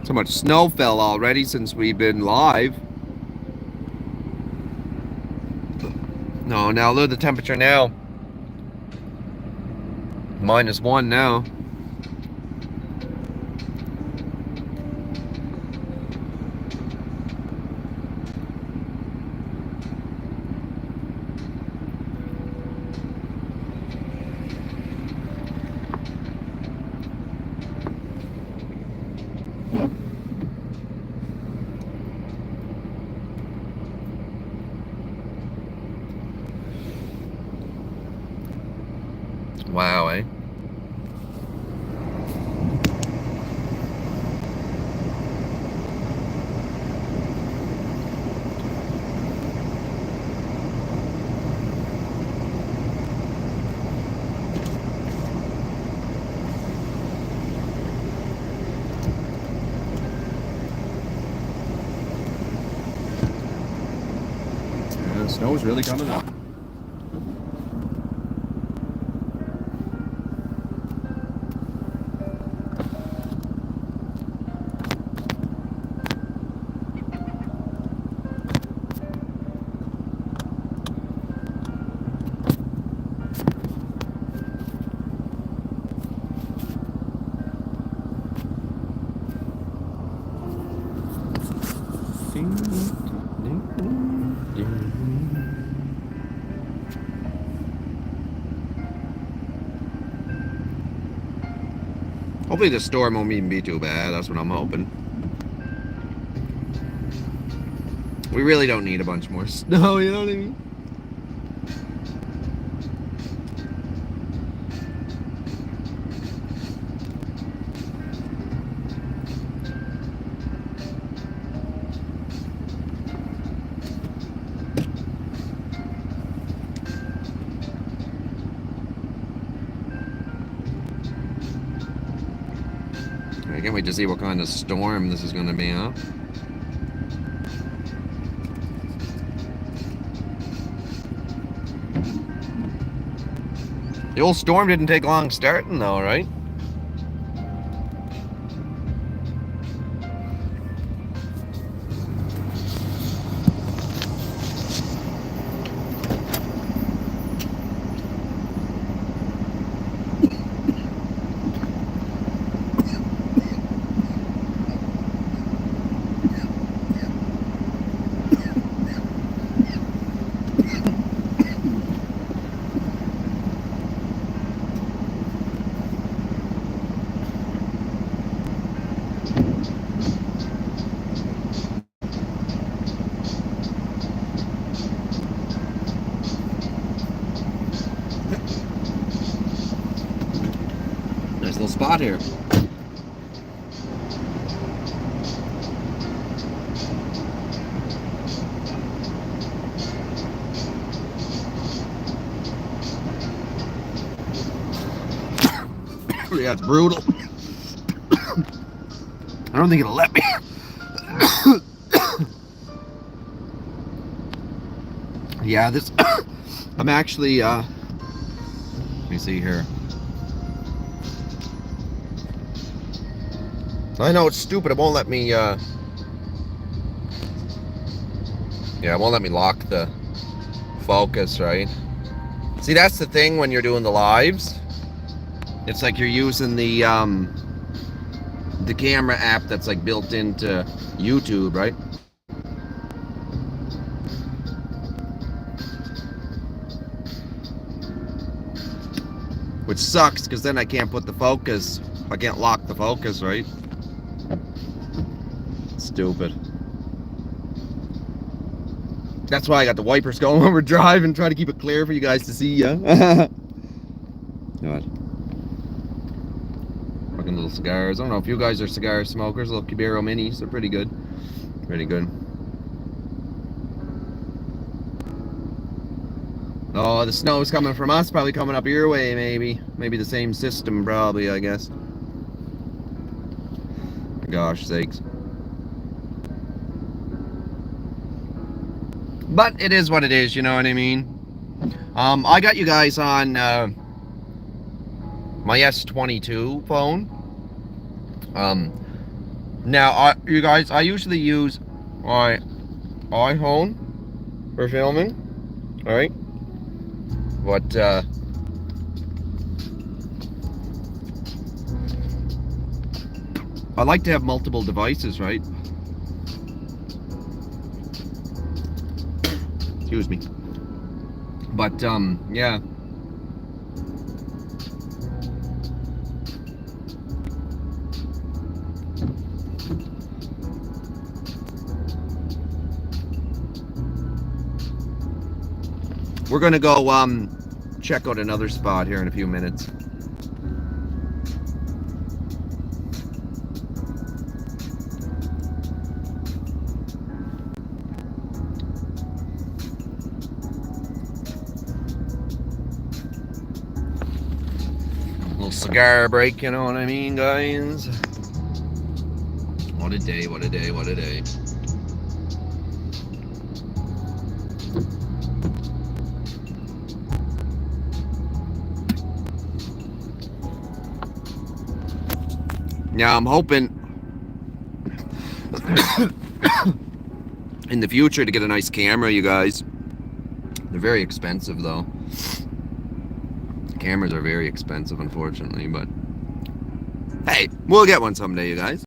So much snow fell already since we've been live. No, now look at the temperature now. -1 now. Wow, eh? Yeah, the snow is really coming up. Hopefully the storm won't even be too bad. That's what I'm hoping. We really don't need a bunch more snow, you know what I mean? I can't wait to see what kind of storm this is going to be, huh? The old storm didn't take long starting though, right? Nice little spot here. Yeah, it's brutal. I don't think it'll let me. Yeah, this. I'm actually. Let me see here. I know it's stupid. It won't let me. Yeah, it won't let me lock the focus, right? See, that's the thing when you're doing the lives. It's like you're using the camera app that's like built into YouTube, right? Which sucks because then I can't put the focus. I can't lock the focus, right? Stupid. That's why I got the wipers going when we're driving, try to keep it clear for you guys to see, yeah? God. Fucking little cigars. I don't know if you guys are cigar smokers. Little Cubero minis. They're pretty good. Pretty good. Oh, the snow's coming from us. Probably coming up your way, maybe. Maybe the same system, probably, I guess. For gosh sakes. But it is what it is, you know what I mean? I got you guys on my S22 phone. Now, you guys, I usually use my iPhone for filming, alright? But, I like to have multiple devices, right? Excuse me. But, yeah. We're gonna go, check out another spot here in a few minutes. Little cigar break, you know what I mean, guys? What a day, what a day, what a day. Now I'm hoping in the future to get a nice camera, you guys. They're very expensive though. Cameras are very expensive, unfortunately, but hey, we'll get one someday, you guys.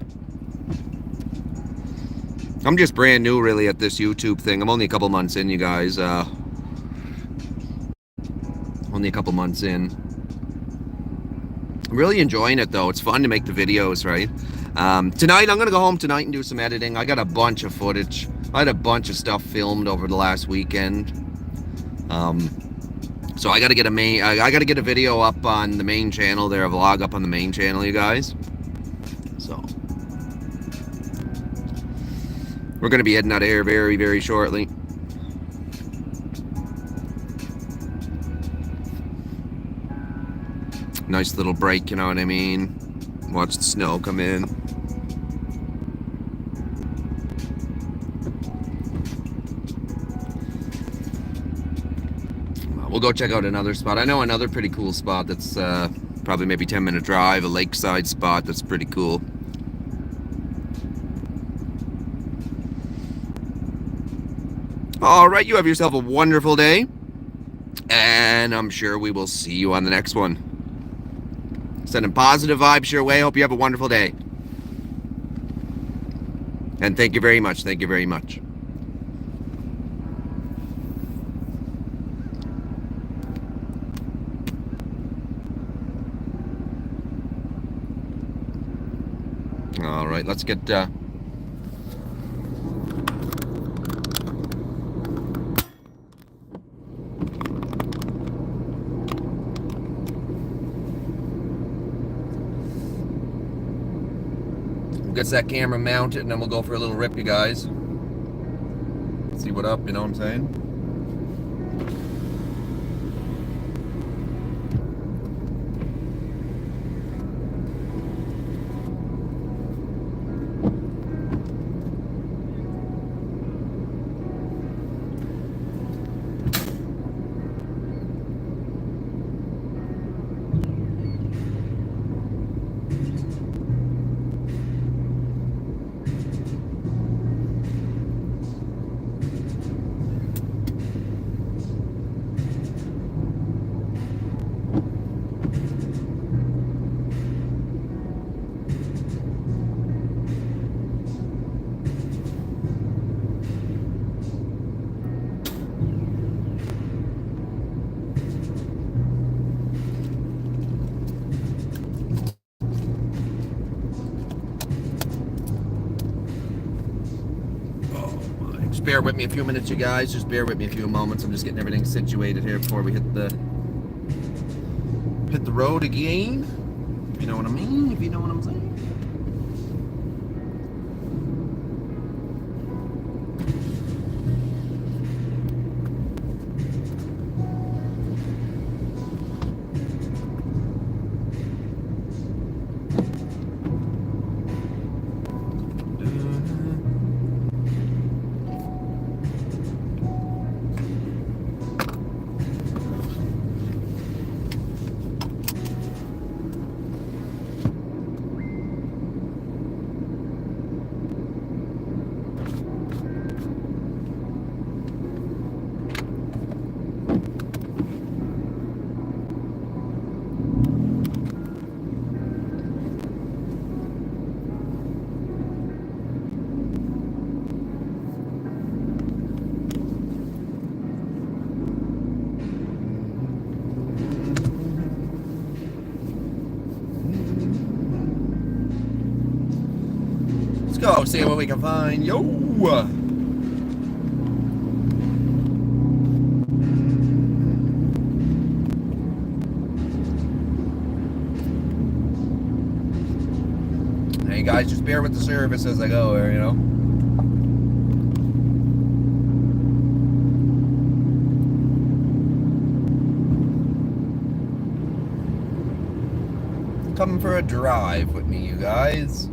I'm just brand new really at this YouTube thing. I'm only a couple months in, you guys. Only a couple months in. I'm really enjoying it though. It's fun to make the videos, right? Tonight, I'm going to go home tonight and do some editing. I got a bunch of footage. I had a bunch of stuff filmed over the last weekend. So I got to get I got to get a video up on the main channel there, a vlog up on the main channel, you guys. So we're going to be heading out of here very, very shortly. Nice little break, you know what I mean? Watch the snow come in. We'll go check out another spot. I know another pretty cool spot that's probably maybe 10-minute drive, a lakeside spot that's pretty cool. All right, you have yourself a wonderful day, and I'm sure we will see you on the next one. Sending positive vibes your way. Hope you have a wonderful day. And thank you very much. Thank you very much. All right, let's get that camera mounted, and then we'll go for a little rip, you guys. See what up, you know what I'm saying? Bear with me a few minutes, you guys. Just bear with me a few moments. I'm just getting everything situated here before we hit the road again. If you know what I mean. If you know what I'm saying. Go see what we can find. Yo! Hey guys, just bear with the service as I go there, you know. Coming for a drive with me, you guys.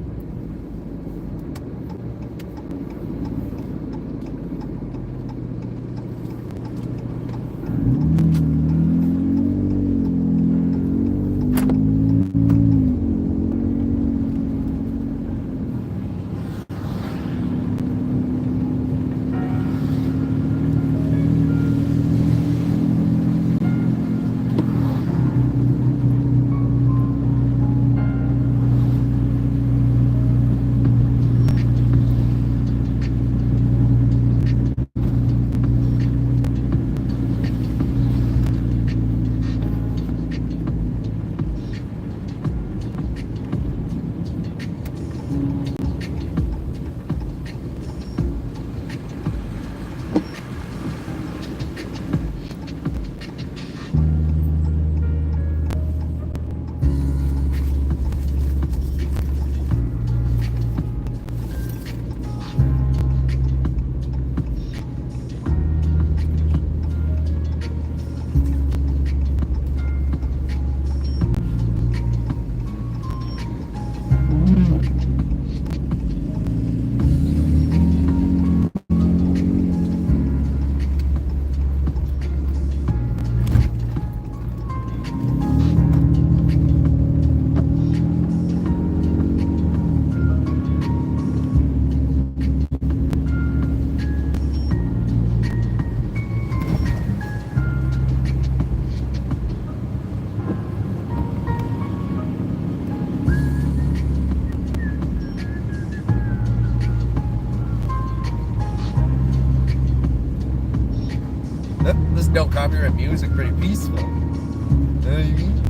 copyright music pretty peaceful. You know what I mean?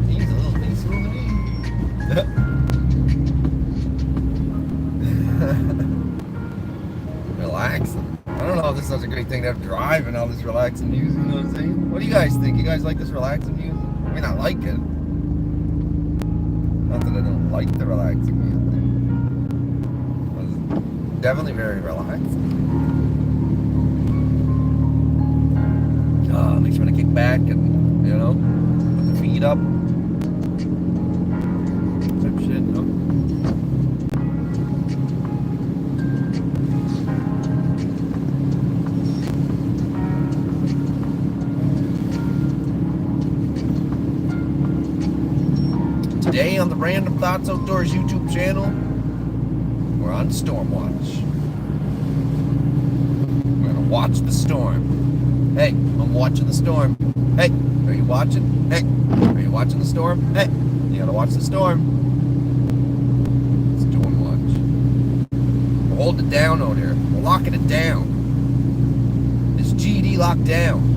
Seems a little peaceful to me. Relaxing. I don't know if this is such a great thing to have driving all this relaxing music, you know what I'm saying? What do you guys think? You guys like this relaxing music? I mean, I like it. Not that I don't like the relaxing music. It's definitely very relaxing. Makes you want to kick back and, you know, put the feet up. Type shit, you know? Today on the Random Thoughts Outdoors YouTube channel, we're on storm watch. We're gonna watch the storm. Hey, I'm watching the storm. Hey, are you watching? Hey, are you watching the storm? Hey, you gotta watch the storm. Storm watch. We're holding it down out here. We're locking it down. This GD locked down.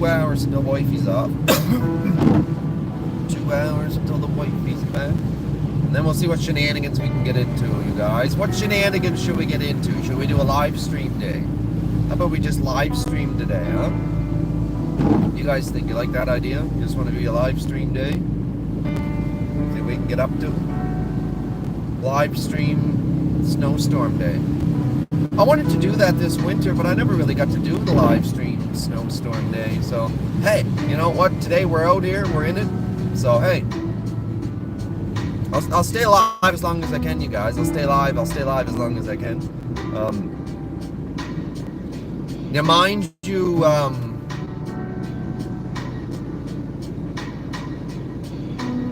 Hours until wifey's off. 2 hours until the wifey's back. And then we'll see what shenanigans we can get into, you guys. What shenanigans should we get into? Should we do a live stream day? How about we just live stream today, huh? You guys think? You like that idea? You just want to do a live stream day? See what we can get up to? Live stream snowstorm day. I wanted to do that this winter, but I never really got to do the live stream snowstorm day. So, hey, you know what? Today we're out here, we're in it. So, hey, I'll stay alive as long as I can, you guys. I'll stay alive as long as I can. Now, mind you,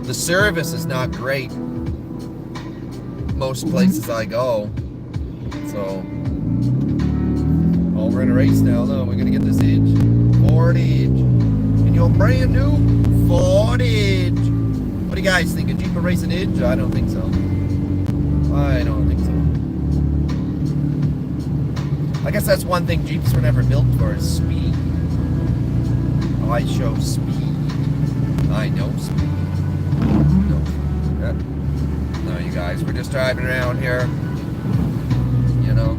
the service is not great most places I go. So, we're in a race now, though. We're gonna get this edge. Ford Edge. In your brand new Ford Edge. What do you guys think? A Jeep a racing Edge? I don't think so. I don't think so. I guess that's one thing Jeeps were never built for, is speed. I show speed. I know speed. No. Yeah. No, you guys, we're just driving around here. You know.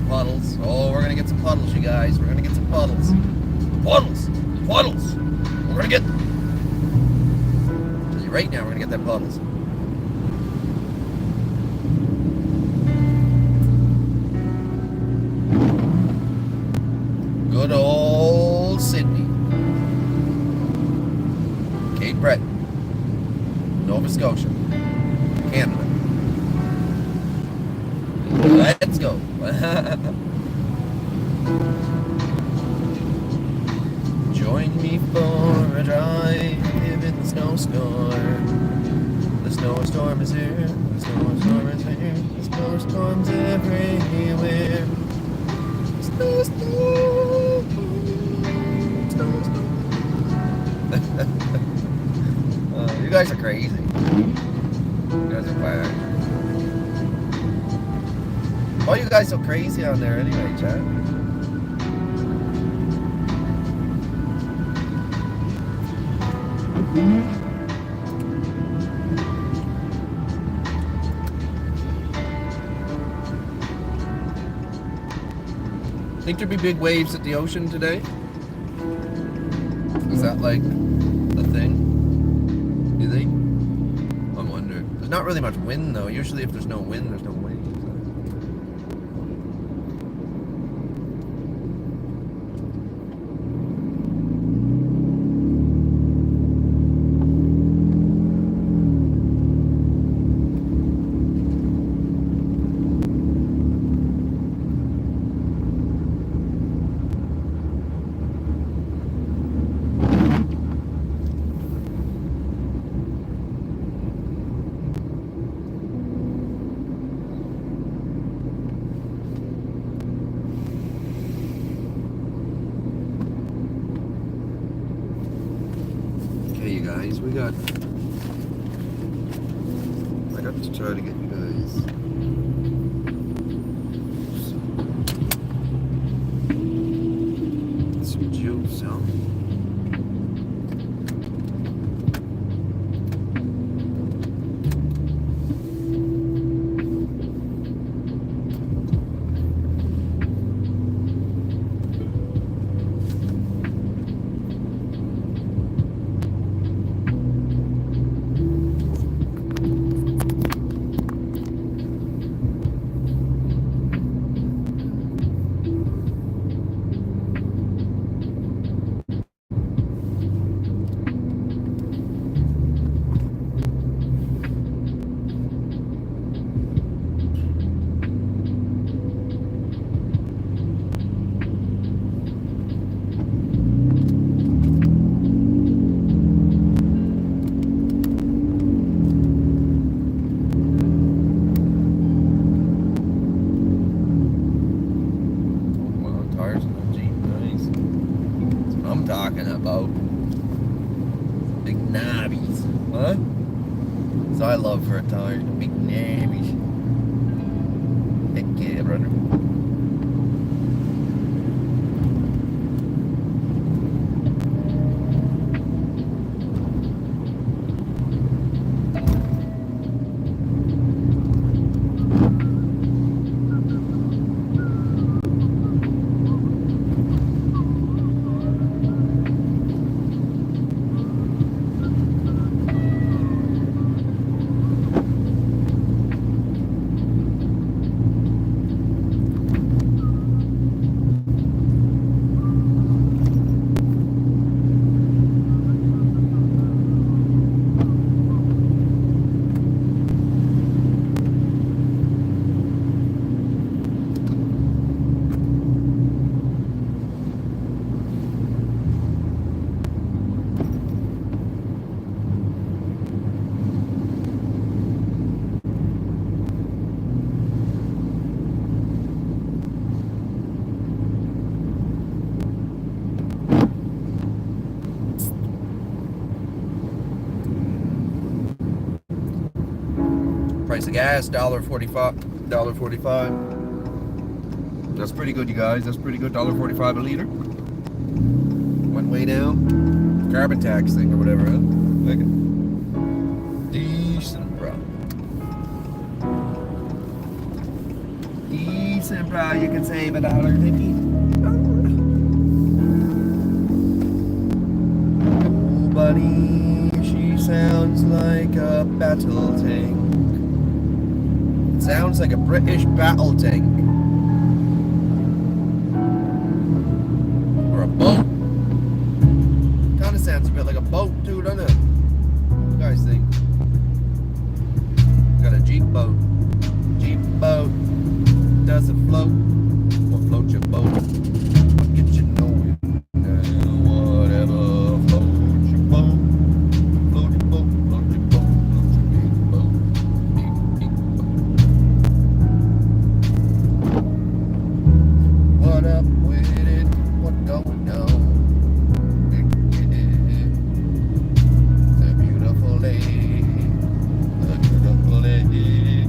Puddles. Oh, we're gonna get some puddles, you guys. We're gonna get some puddles. Puddles! Puddles! We're gonna get... Tell you right now, we're gonna get them puddles. Good old Sydney. Cape Breton. Nova Scotia. Canada. Let's go. Join me for a drive in the snowstorm. The snowstorm is here. The snowstorm is here. The snowstorm's everywhere. Snowstorm. Snowstorm. You guys are crazy. You guys are bad. Why are you guys so crazy on there anyway, Chad? Think there'd be big waves at the ocean today? Is that like the thing? Do you think? I wonder. There's not really much wind though. Usually if there's no wind, there's no waves. guys. I got to try to get you guys some juice, huh? Talking about big knobbies, huh? So I love for a tire, big knobbies. Heck yeah, brother. Price of gas, $1.45. That's pretty good, you guys. That's pretty good. $1.45 a liter. Went way down. Carbon tax thing or whatever, huh? Like it. Decent, bro. Decent, bro. You can save $1.50. Oh, buddy, she sounds like a battle tank. Sounds like a British battle tank. Or a boat. Kind of sounds a bit like a boat too, doesn't it? What do you guys think? Got a Jeep boat. Jeep boat. Does it float? Or float your boat? What gets you nowhere? Whatever. Float your boat. Float your boat. Float your boat. Float your big boat. Big boat. What up with it? What going on? A beautiful lady. A beautiful lady.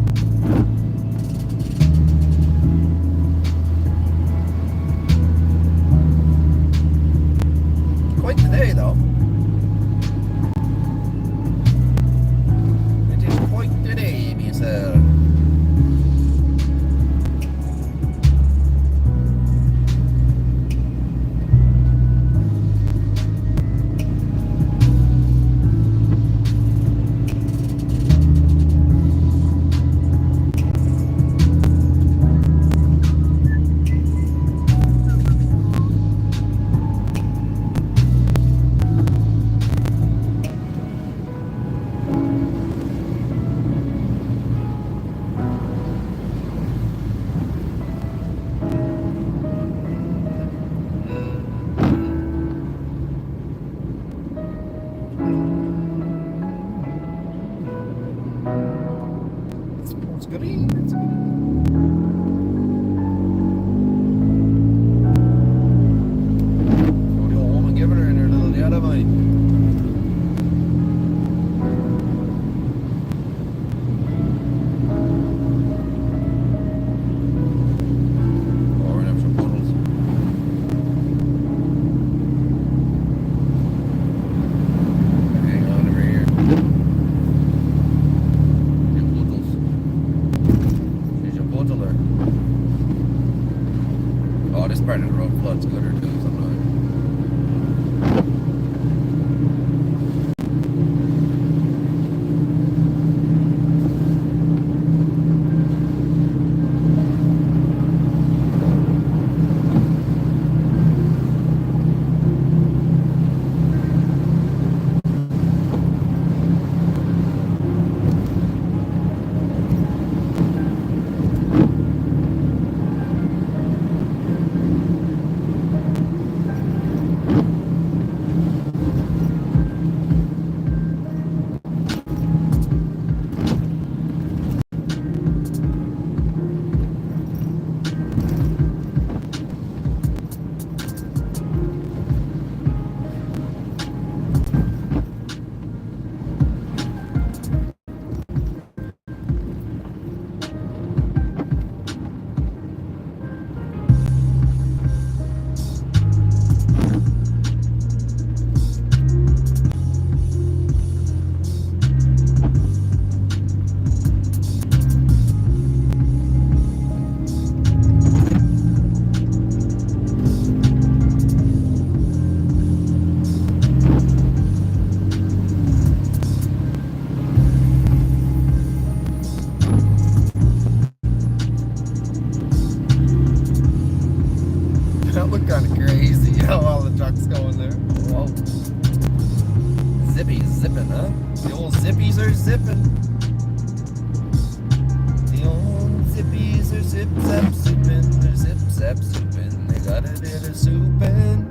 That's good or two sometimes. That looked kind of crazy, how all the trucks going there. Whoa. Zipping, huh? The old zippies are zipping. The old zippies are zip zap zooping. They're zip zap zooping. They got it in a zooping.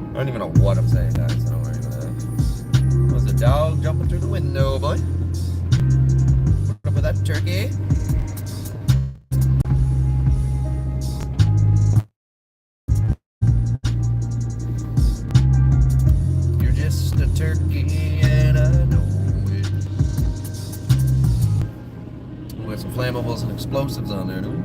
I don't even know what I'm saying, guys. I don't worry about that. Was a dog jumping through the window, boy? What up with that turkey? A turkey and I know it. We got some flammables and explosives on there, do we?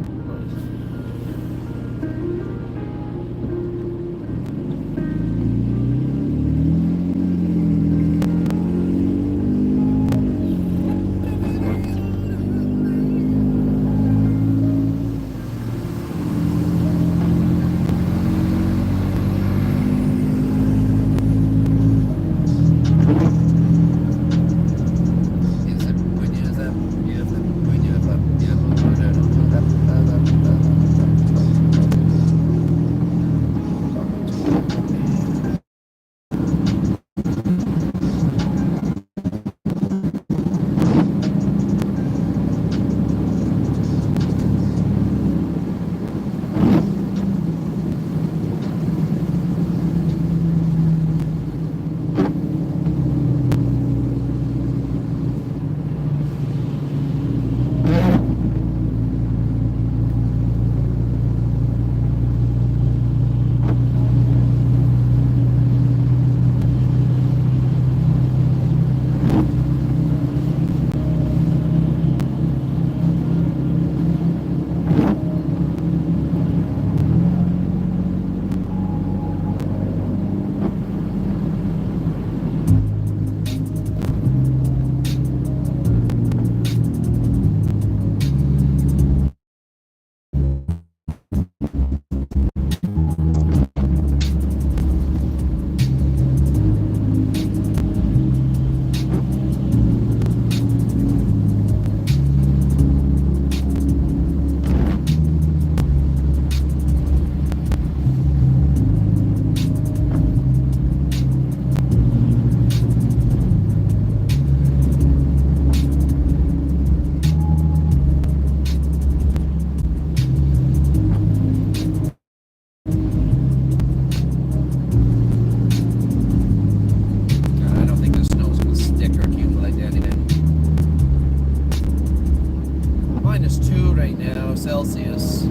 Celsius.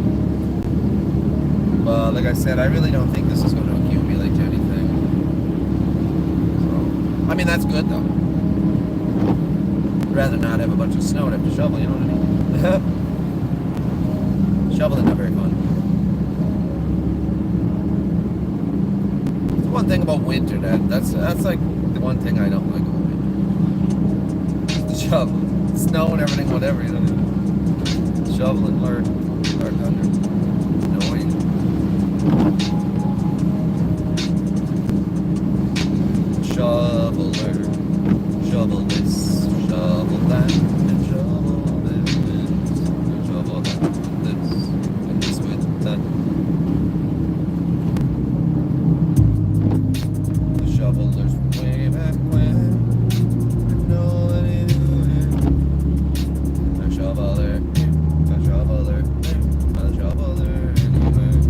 But like I said, I really don't think this is going to accumulate to anything. So, I mean, that's good though. I'd rather not have a bunch of snow to have to shovel, you know what I mean? Shoveling not very fun. It's one thing about winter, that's like the one thing I don't like about winter. The shovel. Snow and everything, whatever, you know what I mean? Shoveling, Lord thunder. No way. Shoveler, shovel this, shovel that, and shovel this, and shovel that, this, and this with that. The shovelers from way back when didn't know what they doing. A shoveler here, a shoveler there, a shoveler anywhere.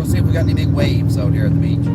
See if we got any big waves out here at the beach.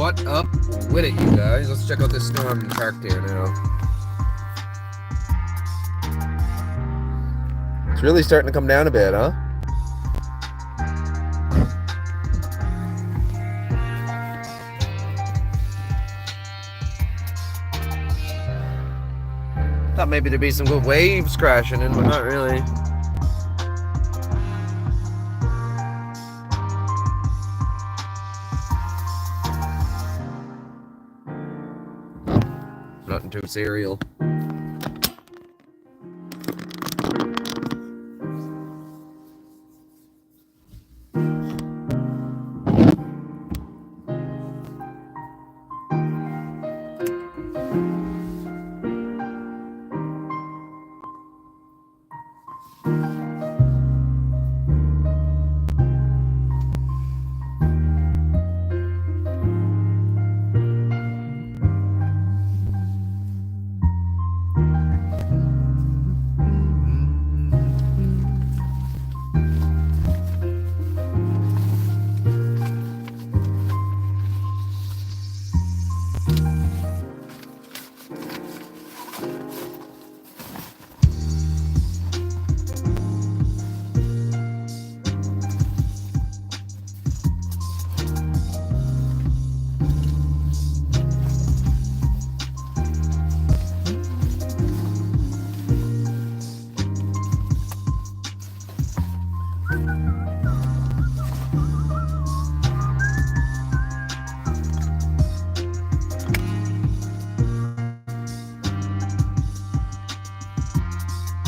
What up with it, you guys? Let's check out this storm parked here now. It's really starting to come down a bit, huh? Thought maybe there'd be some good waves crashing in, but not really. Nothing too serial.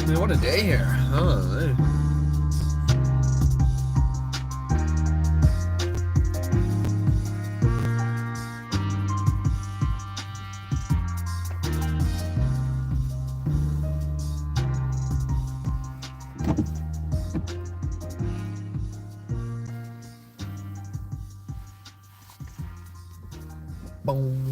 Man, what a day here. Oh, hey. Boom.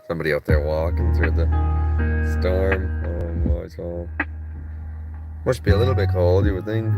Somebody out there walking through the storm. Oh my God. Must be a little bit cold, you would think.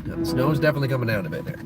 The snow's definitely coming down a bit there.